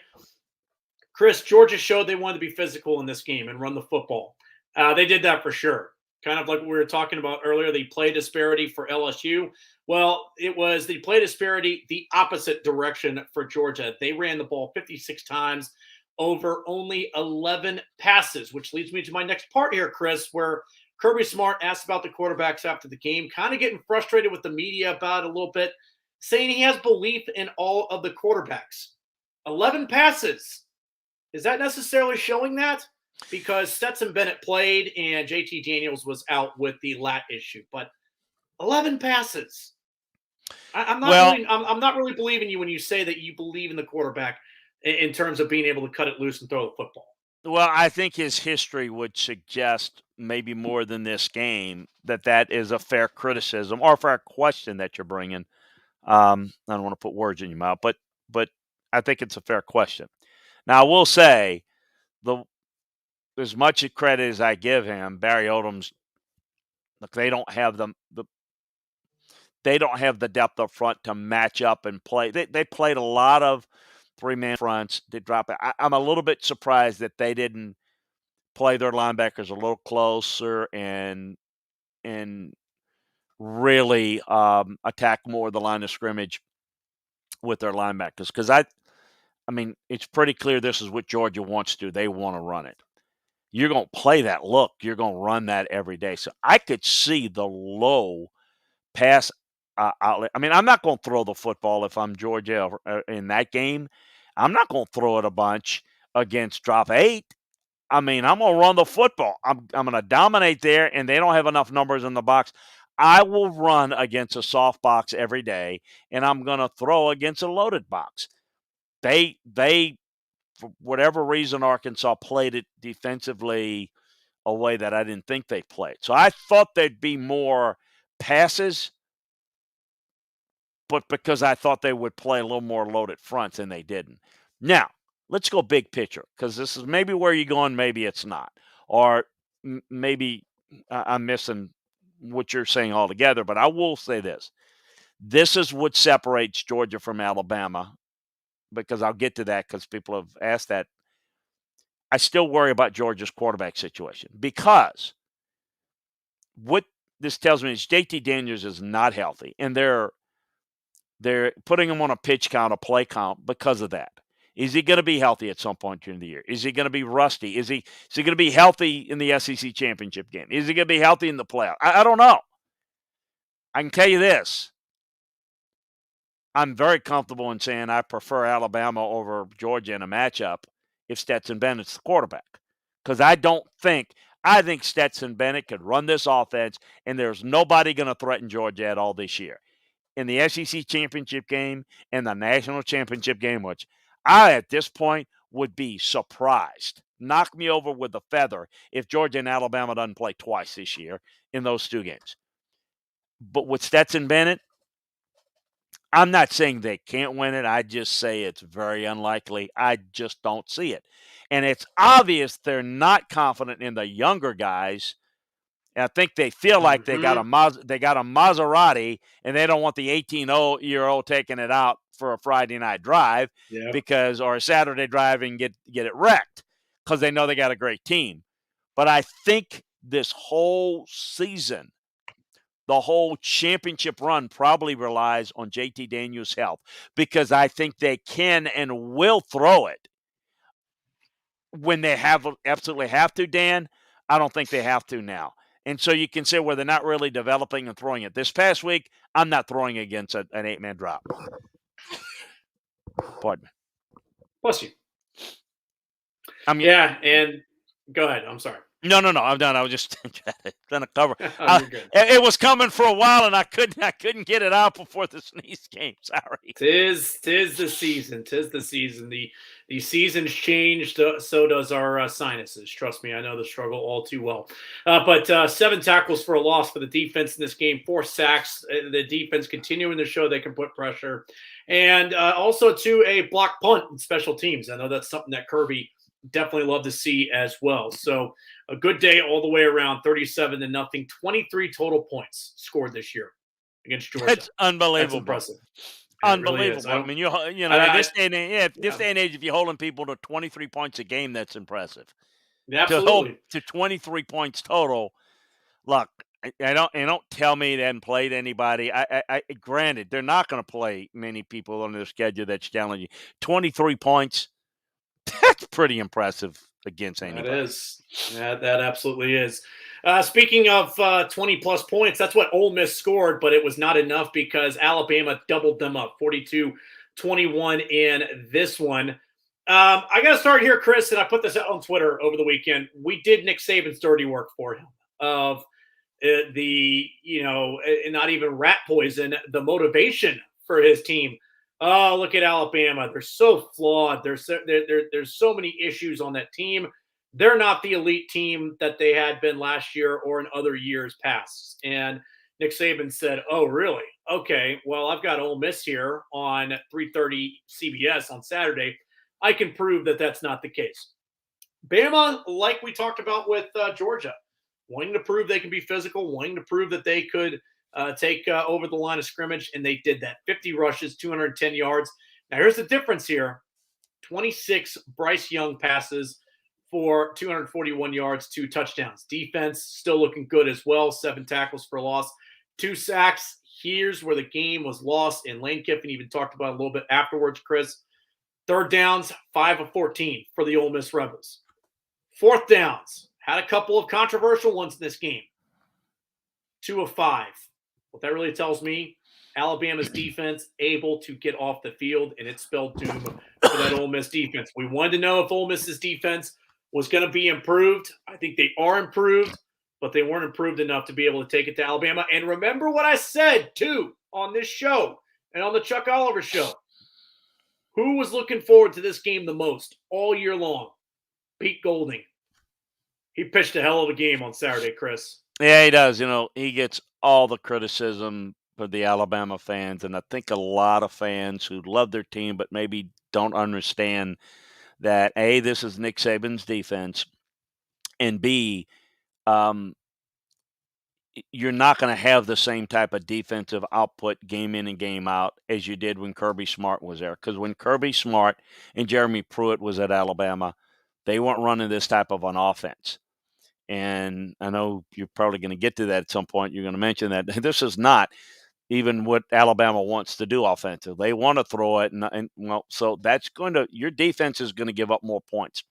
Chris, Georgia showed they wanted to be physical in this game and run the football. They did that for sure. Kind of like we were talking about earlier, the play disparity for LSU. Well, it was the play disparity the opposite direction for Georgia. They ran the ball 56 times over only 11 passes, which leads me to my next part here, Chris, where Kirby Smart asked about the quarterbacks after the game, kind of getting frustrated with the media about it a little bit, saying he has belief in all of the quarterbacks. 11 passes. Is that necessarily showing that? Because Stetson Bennett played and JT Daniels was out with the lat issue, but 11 passes. I'm not really believing you when you say that you believe in the quarterback in terms of being able to cut it loose and throw the football. Well, I think his history would suggest maybe more than this game that is a fair criticism or fair question that you're bringing. I don't want to put words in your mouth, but I think it's a fair question. Now, I will say, as much credit as I give him, Barry Odom's, look, they don't have the depth up front to match up and play. They played a lot of three-man fronts. They drop it. I'm a little bit surprised that they didn't play their linebackers a little closer and really attack more of the line of scrimmage with their linebackers. Because I mean, it's pretty clear this is what Georgia wants to do. They want to run it. You're going to play that look. You're going to run that every day. So I could see the low pass outlet. I mean, I'm not going to throw the football if I'm Georgia in that game. I'm not going to throw it a bunch against drop 8. I mean, I'm going to run the football. I'm going to dominate there, and they don't have enough numbers in the box. I will run against a soft box every day, and I'm going to throw against a loaded box. They for whatever reason, Arkansas played it defensively a way that I didn't think they played. So I thought there'd be more passes, but because I thought they would play a little more loaded fronts, and they didn't. Now, let's go big picture, because this is maybe where you're going, maybe it's not. Or maybe I'm missing what you're saying altogether, but I will say this. This is what separates Georgia from Alabama, because I'll get to that because people have asked that. I still worry about Georgia's quarterback situation, because what this tells me is JT Daniels is not healthy, and they're putting him on a pitch count, a play count because of that. Is he going to be healthy at some point during the year? Is he going to be rusty? Is he going to be healthy in the SEC championship game? Is he going to be healthy in the playoff? I don't know. I can tell you this. I'm very comfortable in saying I prefer Alabama over Georgia in a matchup if Stetson Bennett's the quarterback. Because I think Stetson Bennett could run this offense, and there's nobody going to threaten Georgia at all this year. in the SEC championship game and the national championship game, which I, at this point, would be surprised. Knock me over with a feather if Georgia and Alabama doesn't play twice this year in those two games. But with Stetson Bennett, I'm not saying they can't win it. I just say it's very unlikely. I just don't see it. And it's obvious they're not confident in the younger guys. I think they feel like they got a Maserati, and they don't want the 18-year-old taking it out for a Friday night drive or a Saturday drive and get it wrecked because they know they got a great team. But I think this whole season, the whole championship run probably relies on JT Daniels' health because I think they can and will throw it when they absolutely have to, Dan. I don't think they have to now. And so you can say where they're not really developing and throwing it. This past week, I'm not throwing against an 8-man drop. Pardon me. Bless you. And go ahead. I'm sorry. No, I'm done. I was just trying to cover. It was coming for a while, and I couldn't get it out before the sneeze came. Sorry. Tis the season. The season's changed. So does our sinuses. Trust me, I know the struggle all too well. But 7 tackles for a loss for the defense in this game. 4 sacks. The defense continuing to show they can put pressure, and also to a block punt in special teams. I know that's something that Kirby definitely love to see as well. So a good day all the way around, 37-0, 23 total points scored this year against Georgia. That's unbelievable. That's impressive. Unbelievable. Really I mean, this day and age, if you're holding people to 23 points a game, that's impressive. Absolutely. To 23 points total. Look, I don't tell me they haven't played anybody. I granted, they're not going to play many people on their schedule that's challenging. 23 points. That's pretty impressive against anybody. That is. That absolutely is. Speaking of 20-plus points, that's what Ole Miss scored, but it was not enough because Alabama doubled them up, 42-21 in this one. I got to start here, Chris, and I put this out on Twitter over the weekend. We did Nick Saban's dirty work for him of not even rat poison, the motivation for his team. Oh, look at Alabama. They're so flawed. There's so many issues on that team. They're not the elite team that they had been last year or in other years past. And Nick Saban said, oh, really? Okay, well, I've got Ole Miss here on 3:30 CBS on Saturday. I can prove that that's not the case. Bama, like we talked about with Georgia, wanting to prove they can be physical, wanting to prove that they could take over the line of scrimmage, and they did that. 50 rushes, 210 yards. Now, here's the difference here. 26 Bryce Young passes for 241 yards, 2 touchdowns. Defense still looking good as well. 7 tackles for loss, 2 sacks. Here's where the game was lost, and Lane Kiffin even talked about it a little bit afterwards, Chris. 3rd downs, 5 of 14 for the Ole Miss Rebels. 4th downs, had a couple of controversial ones in this game. 2 of 5. What that really tells me, Alabama's defense able to get off the field, and it spelled doom for that Ole Miss defense. We wanted to know if Ole Miss's defense was going to be improved. I think they are improved, but they weren't improved enough to be able to take it to Alabama. And remember what I said, too, on this show and on the Chuck Oliver show. Who was looking forward to this game the most all year long? Pete Golding. He pitched a hell of a game on Saturday, Chris. Yeah, he does. He gets all the criticism for the Alabama fans, and I think a lot of fans who love their team but maybe don't understand that, A, this is Nick Saban's defense, and B, you're not going to have the same type of defensive output game in and game out as you did when Kirby Smart was there. Because when Kirby Smart and Jeremy Pruitt was at Alabama, they weren't running this type of an offense. And I know you're probably going to get to that at some point. You're going to mention that this is not even what Alabama wants to do offensive. They want to throw it, so that's your defense is going to give up more points.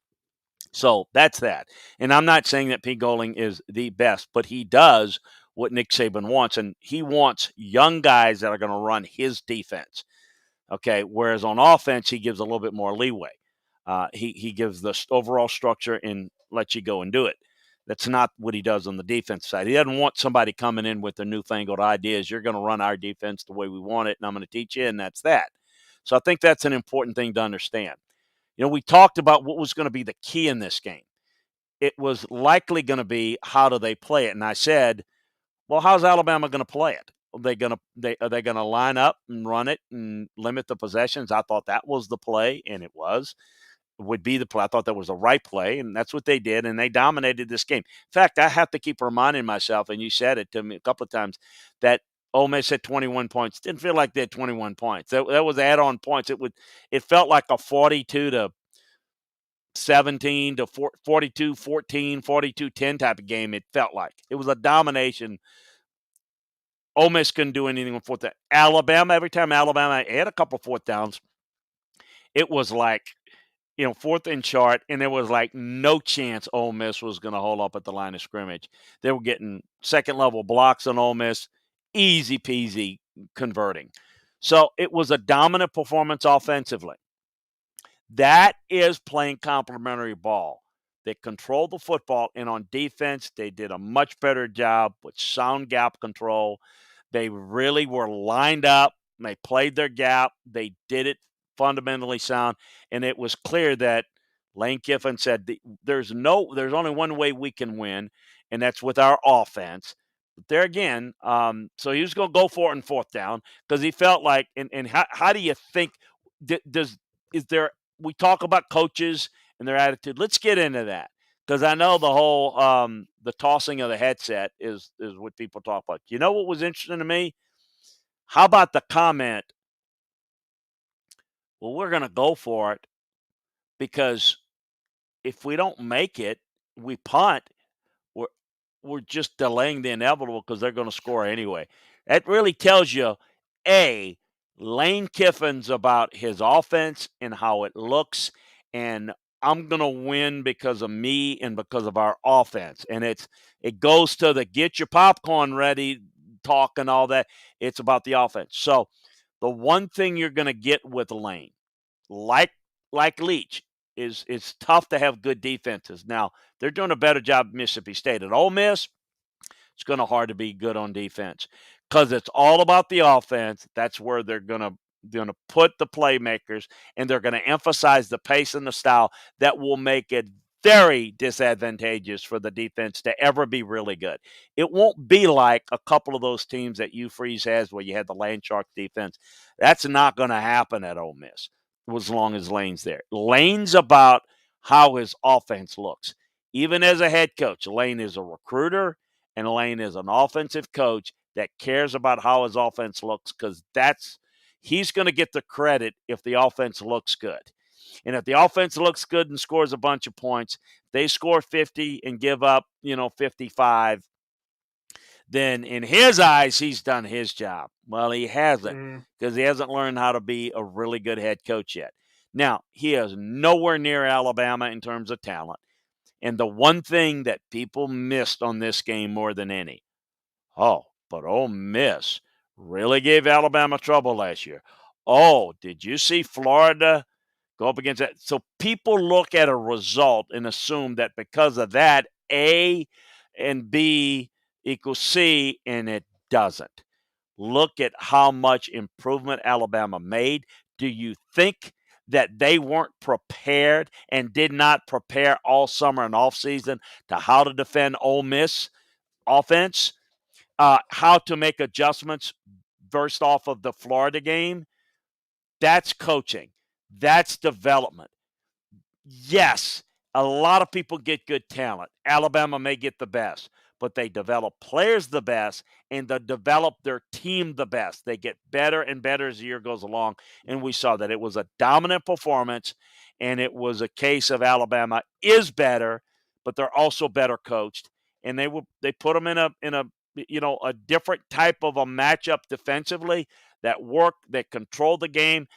So that's that. And I'm not saying that Pete Golding is the best, but he does what Nick Saban wants, and he wants young guys that are going to run his defense. Okay, whereas on offense, he gives a little bit more leeway. He gives the overall structure and lets you go and do it. That's not what he does on the defense side. He doesn't want somebody coming in with their newfangled ideas. You're going to run our defense the way we want it, and I'm going to teach you, and that's that. So I think that's an important thing to understand. We talked about what was going to be the key in this game. It was likely going to be how do they play it, and I said, well, how's Alabama going to play it? Are they going to line up and run it and limit the possessions? I thought that was the play, and it would be the play. I thought that was the right play, and that's what they did, and they dominated this game. In fact, I have to keep reminding myself, and you said it to me a couple of times, that Ole Miss had 21 points. Didn't feel like they had 21 points. That was add-on points. It felt like a 42 to 17 to 42 14, 42 10 type of game. It felt like it was a domination. Ole Miss couldn't do anything on fourth down. Alabama, every time Alabama had a couple of fourth downs, it was like, fourth and short, and there was like no chance Ole Miss was going to hold up at the line of scrimmage. They were getting second-level blocks on Ole Miss, easy peasy converting. So it was a dominant performance offensively. That is playing complementary ball. They controlled the football, and on defense, they did a much better job with sound gap control. They really were lined up. They played their gap. They did it fundamentally sound, and it was clear that Lane Kiffin said there's only one way we can win, and that's with our offense. But there again, so he was going to go for it in fourth down because he felt like, and how do you think we talk about coaches and their attitude. Let's get into that because I know the whole the tossing of the headset is what people talk about. You know what was interesting to me? How about the comment, well, we're going to go for it because if we don't make it, we punt. We're just delaying the inevitable because they're going to score anyway. That really tells you, A, Lane Kiffin's about his offense and how it looks, and I'm going to win because of me and because of our offense. And it goes to the get your popcorn ready talk and all that. It's about the offense. So the one thing you're going to get with Lane, like Leach, is it's tough to have good defenses. Now, they're doing a better job at Mississippi State. At Ole Miss, it's going to hard to be good on defense because it's all about the offense. That's where they're going to put the playmakers, and they're going to emphasize the pace and the style that will make it very disadvantageous for the defense to ever be really good. It won't be like a couple of those teams that Hugh Freeze has where you had the Land Sharks defense. That's not going to happen at Ole Miss as long as Lane's there. Lane's about how his offense looks. Even as a head coach, Lane is a recruiter, and Lane is an offensive coach that cares about how his offense looks because he's going to get the credit if the offense looks good. And if the offense looks good and scores a bunch of points, they score 50 and give up, 55, then in his eyes, he's done his job. Well, he hasn't because he hasn't learned how to be a really good head coach yet. Now, he is nowhere near Alabama in terms of talent. And the one thing that people missed on this game more than any, but Ole Miss really gave Alabama trouble last year. Oh, did you see Florida go up against that? So people look at a result and assume that because of that, A and B equals C, and it doesn't. Look at how much improvement Alabama made. Do you think that they weren't prepared and did not prepare all summer and off season to how to defend Ole Miss offense, how to make adjustments versed off of the Florida game? That's coaching. That's development. Yes, a lot of people get good talent. Alabama may get the best, but they develop players the best, and they develop their team the best. They get better and better as the year goes along, and we saw that. It was a dominant performance, and it was a case of Alabama is better, but they're also better coached, and they put them in a different type of a matchup defensively that worked, that controlled the game.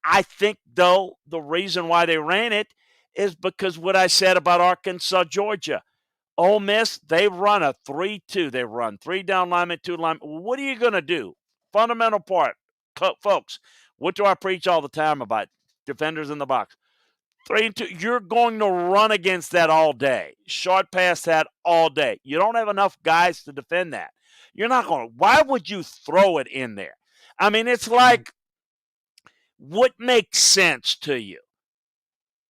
I think, though, the reason why they ran it is because what I said about Arkansas, Georgia. Ole Miss, they run a 3-2. They run 3 down linemen, 2 linemen. What are you going to do? Fundamental part, folks. What do I preach all the time about defenders in the box? 3-2. You're going to run against that all day. Short past that all day. You don't have enough guys to defend that. You're not going to. Why would you throw it in there? I mean, it's like, what makes sense to you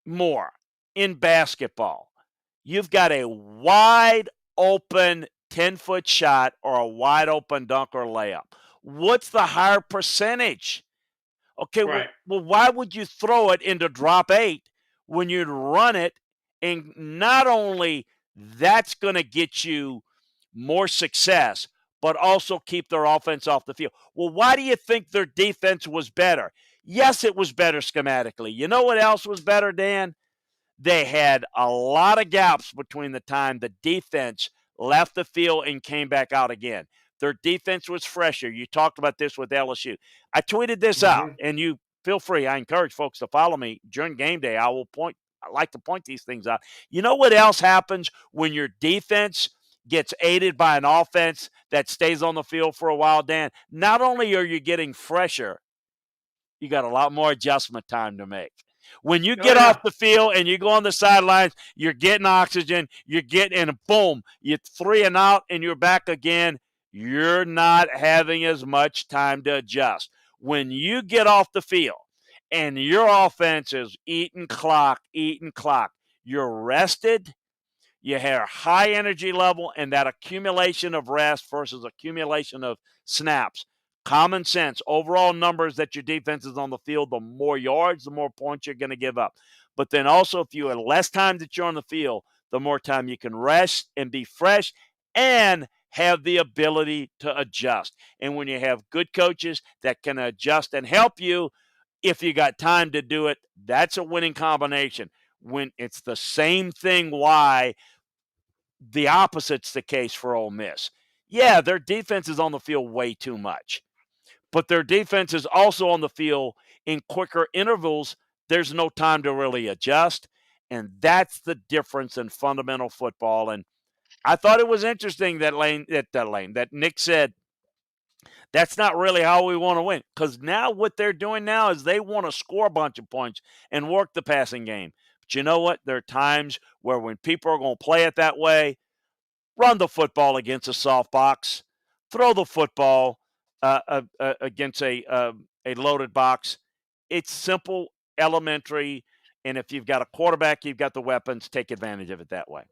more in basketball? You've got a wide open 10-foot shot or a wide open dunk or layup. What's the higher percentage? Okay, Right. well, why would you throw it into drop 8 when you'd run it? And not only that's going to get you more success, but also keep their offense off the field. Well, why do you think their defense was better? Yes, it was better schematically. You know what else was better, Dan? They had a lot of gaps between the time the defense left the field and came back out again. Their defense was fresher. You talked about this with LSU. I tweeted this out, and you feel free. I encourage folks to follow me during game day. I like to point these things out. You know what else happens when your defense gets aided by an offense that stays on the field for a while, Dan? Not only are you getting fresher, you got a lot more adjustment time to make. When you get off the field and you go on the sidelines, you're getting oxygen, you're getting, and boom, you're 3 and out and you're back again. You're not having as much time to adjust. When you get off the field and your offense is eating clock, you're rested, you have a high energy level, and that accumulation of rest versus accumulation of snaps. Common sense, overall numbers that your defense is on the field, the more yards, the more points you're going to give up. But then also, if you have less time that you're on the field, the more time you can rest and be fresh and have the ability to adjust. And when you have good coaches that can adjust and help you, if you got time to do it, that's a winning combination. When it's the same thing, why the opposite's the case for Ole Miss. Yeah, their defense is on the field way too much, but their defense is also on the field in quicker intervals. There's no time to really adjust, and that's the difference in fundamental football. And I thought it was interesting that Nick said that's not really how we want to win, because now what they're doing now is they want to score a bunch of points and work the passing game. But you know what? There are times where when people are going to play it that way, run the football against a soft box, throw the football against a loaded box. It's simple, elementary, and if you've got a quarterback, you've got the weapons, take advantage of it that way.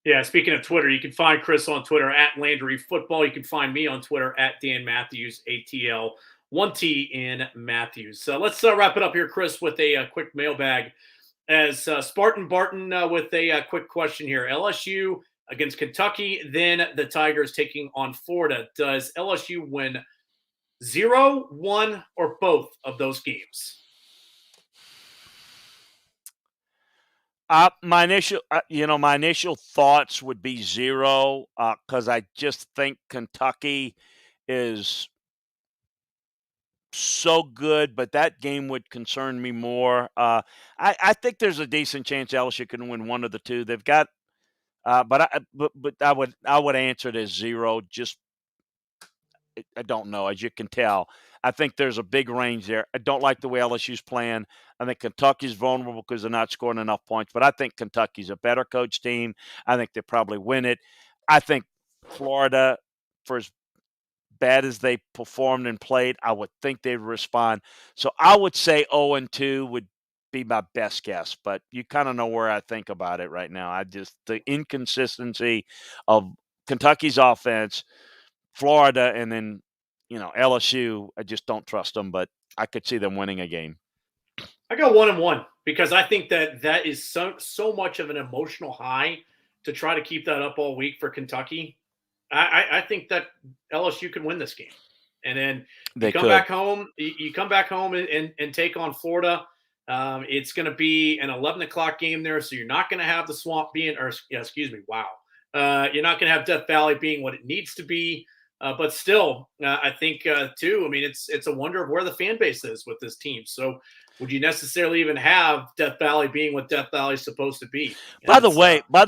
Yeah, speaking of Twitter, you can find Chris on Twitter at Landry Football. You can find me on Twitter at Dan Matthews, ATL, 1T in Matthews. So let's wrap it up here, Chris, with a quick mailbag. As Spartan Barton with a quick question here. LSU against Kentucky, then the Tigers taking on Florida. Does LSU win 0, 1, or both of those games? My initial thoughts would be 0, because I just think Kentucky is so good, but that game would concern me more. I think there's a decent chance LSU can win one of the two. They've got, but I would answer it as 0. Just I don't know, as you can tell. I think there's a big range there. I don't like the way LSU's playing. I think Kentucky's vulnerable because they're not scoring enough points, but I think Kentucky's a better coach team. I think they probably win it. I think Florida, for as bad as they performed and played, I would think they'd respond. So I would say 0-2 would be my best guess, but you kind of know where I think about it right now. The inconsistency of Kentucky's offense, Florida, and then LSU, I just don't trust them, but I could see them winning a game. I go 1-1 because I think that is so much of an emotional high to try to keep that up all week for Kentucky. I think that LSU could win this game, and then you come back home. You come back home and take on Florida. It's going to be an 11 o'clock game there, so you're not going to have the Swamp being, wow. You're not going to have Death Valley being what it needs to be. But still, I think, too, I mean, it's a wonder of where the fan base is with this team. So would you necessarily even have Death Valley being what Death Valley is supposed to be? By the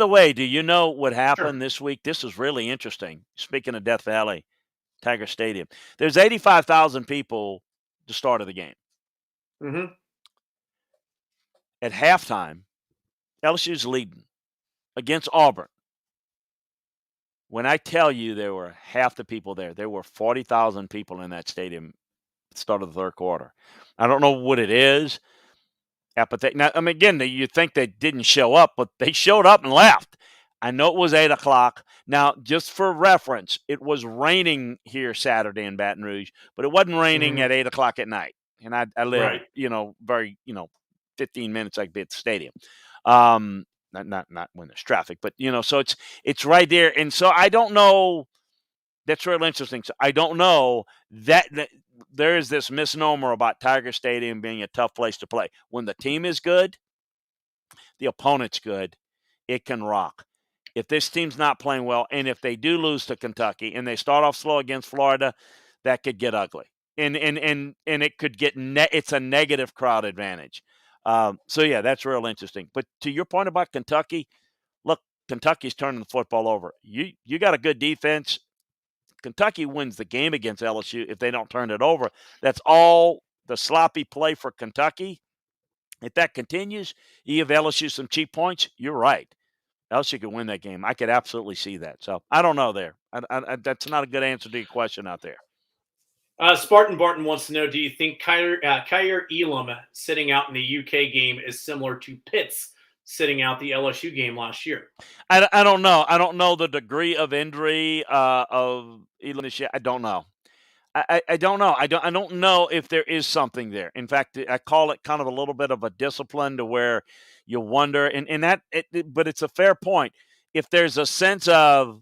way, do you know what happened this week? This is really interesting. Speaking of Death Valley, Tiger Stadium, there's 85,000 people the start of the game. Mm-hmm. At halftime, LSU's leading against Auburn. When I tell you there were half the people there were 40,000 people in that stadium at the start of the third quarter. I don't know what it is. Apathetic. Now, I mean, again, you think they didn't show up, but they showed up and left. I know it was 8 o'clock. Now, just for reference, it was raining here Saturday in Baton Rouge, but it wasn't raining at 8 o'clock at night. And I live, Right. very, 15 minutes I could be at the stadium. Not when there's traffic, but so it's right there. And so I don't know. That's real interesting. So I don't know that there is this misnomer about Tiger Stadium being a tough place to play. When the team is good, the opponent's good, it can rock. If this team's not playing well, and if they do lose to Kentucky and they start off slow against Florida, that could get ugly. And it could get it's a negative crowd advantage. So yeah, that's real interesting. But to your point about Kentucky, look, Kentucky's turning the football over. You got a good defense. Kentucky wins the game against LSU if they don't turn it over. That's all the sloppy play for Kentucky. If that continues, you give LSU some cheap points, you're right. LSU could win that game. I could absolutely see that. So I don't know there. That's not a good answer to your question out there. Spartan Barton wants to know, do you think Kaiir Elam sitting out in the UK game is similar to Pitts sitting out the LSU game last year? I don't know. I don't know the degree of injury of Elam this year. I don't know. I don't know. I don't know if there is something there. In fact, I call it kind of a little bit of a discipline to where you wonder, but it's a fair point. If there's a sense of,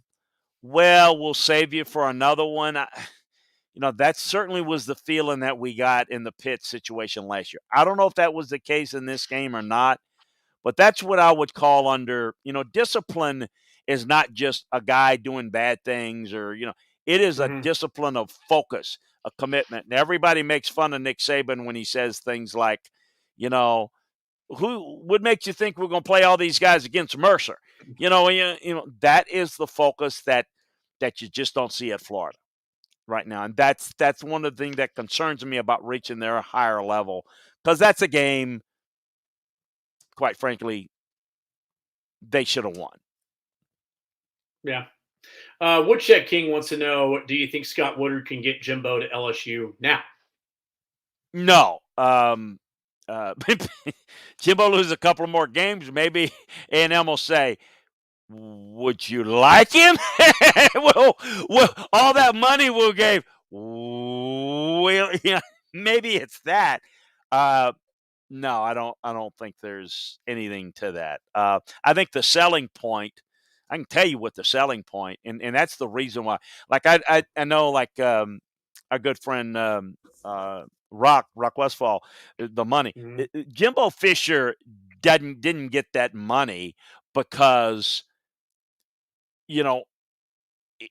well, we'll save you for another one. That certainly was the feeling that we got in the Pitt situation last year. I don't know if that was the case in this game or not, but that's what I would call under, discipline is not just a guy doing bad things or, it is a discipline of focus, a commitment. And everybody makes fun of Nick Saban when he says things like, who would make you think we're going to play all these guys against Mercer? That is the focus that you just don't see at Florida right now. And that's one of the things that concerns me about reaching their higher level, because that's a game, quite frankly, they should have won. Yeah. Woodshed King wants to know, do you think Scott Woodard can get Jimbo to LSU now? No. Jimbo loses a couple more games, maybe A&M will say, would you like him? well, all that I gave, maybe it's that. No, I don't think there's anything to that. I think the selling point, I can tell you what the selling point, and that's the reason why. Like I know, like our good friend Rock Westfall, the money. Jimbo Fisher didn't get that money because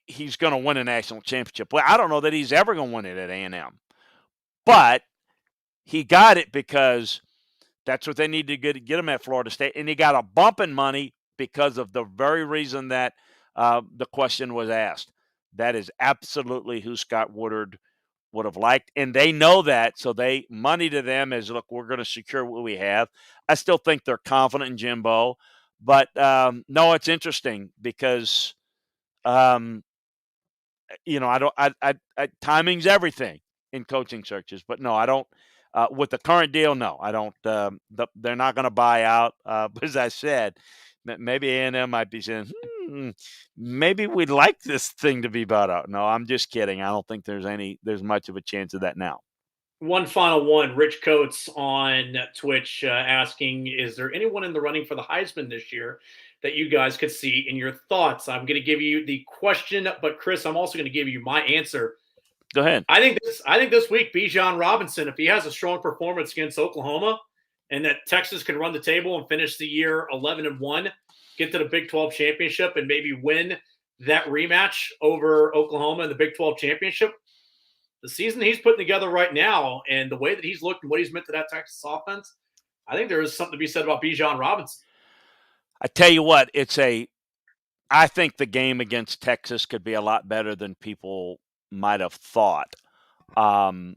he's going to win a national championship. Well, I don't know that he's ever going to win it at A&M, but he got it because that's what they need to get him at Florida State, and he got a bump in money because of the very reason that the question was asked. That is absolutely who Scott Woodard would have liked, and they know that, so money to them is, look, we're going to secure what we have. I still think they're confident in Jimbo, but no, it's interesting because I timing's everything in coaching searches, but no, I don't. With the current deal, no, I don't. They're not going to buy out. But as I said, maybe A&M might be saying, maybe we'd like this thing to be bought out. No, I'm just kidding. I don't think there's much of a chance of that now. One final one. Rich Coates on Twitch asking, is there anyone in the running for the Heisman this year that you guys could see in your thoughts? I'm going to give you the question, but Chris, I'm also going to give you my answer. Go ahead. I think this week, Bijan Robinson, if he has a strong performance against Oklahoma and that Texas can run the table and finish the year 11-1, get to the Big 12 championship and maybe win that rematch over Oklahoma in the Big 12 championship, the season he's putting together right now and the way that he's looked and what he's meant to that Texas offense, I think there is something to be said about Bijan Robinson. I tell you what, I think the game against Texas could be a lot better than people might have thought. And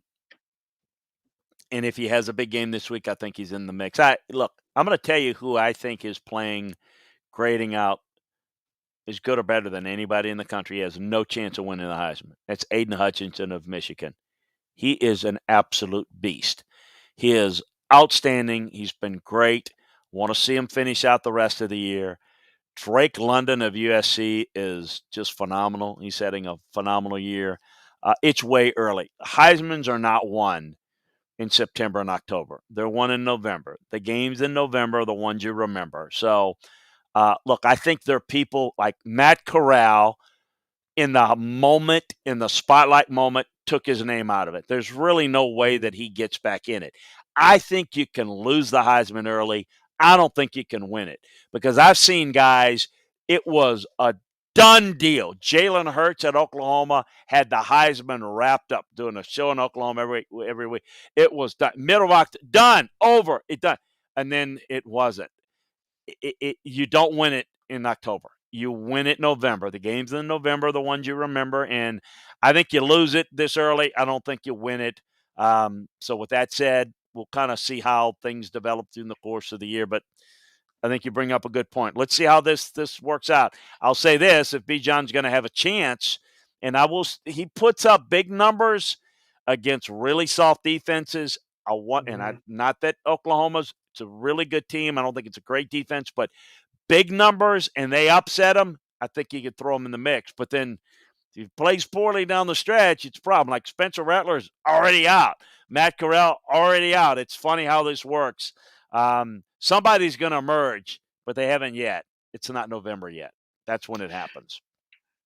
if he has a big game this week, I think he's in the mix. Look, I'm going to tell you who I think is playing, grading out is good or better than anybody in the country. He has no chance of winning the Heisman. That's Aiden Hutchinson of Michigan. He is an absolute beast. He is outstanding. He's been great. Want to see him finish out the rest of the year. Drake London of USC is just phenomenal. He's having a phenomenal year. It's way early. Heismans are not won in September and October. They're won in November. The games in November are the ones you remember. So, look, I think there are people like Matt Corral in the moment, in the spotlight moment, took his name out of it. There's really no way that he gets back in it. I think you can lose the Heisman early. I don't think you can win it because I've seen guys, it was a done deal. Jalen Hurts at Oklahoma had the Heisman wrapped up, doing a show in Oklahoma every week. It was done. Middle of October, done, over, it done. And then it wasn't. You don't win it in October. You win it November. The games in November are the ones you remember, and I think you lose it this early. I don't think you win it. So with that said, we'll kind of see how things develop through the course of the year, but I think you bring up a good point. Let's see how this works out. I'll say this, if Bijan's going to have a chance, and he puts up big numbers against really soft defenses. Not that it's a really good team. I don't think it's a great defense, but big numbers and they upset him, I think you could throw him in the mix. But then if he plays poorly down the stretch, it's a problem. Like Spencer Rattler's already out. Matt Corral already out. It's funny how this works. Somebody's going to emerge, but they haven't yet. It's not November yet. That's when it happens.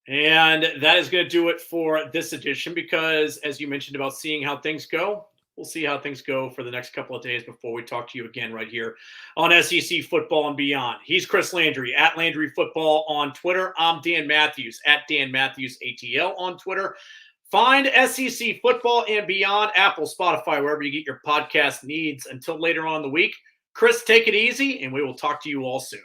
And that is going to do it for this edition because, as you mentioned about seeing how things go, we'll see how things go for the next couple of days before we talk to you again right here on SEC Football and Beyond. He's Chris Landry at Landry Football on Twitter. I'm Dan Matthews at Dan Matthews ATL on Twitter. Find SEC Football and Beyond, Apple, Spotify, wherever you get your podcast needs. Until later on in the week, Chris, take it easy, and we will talk to you all soon.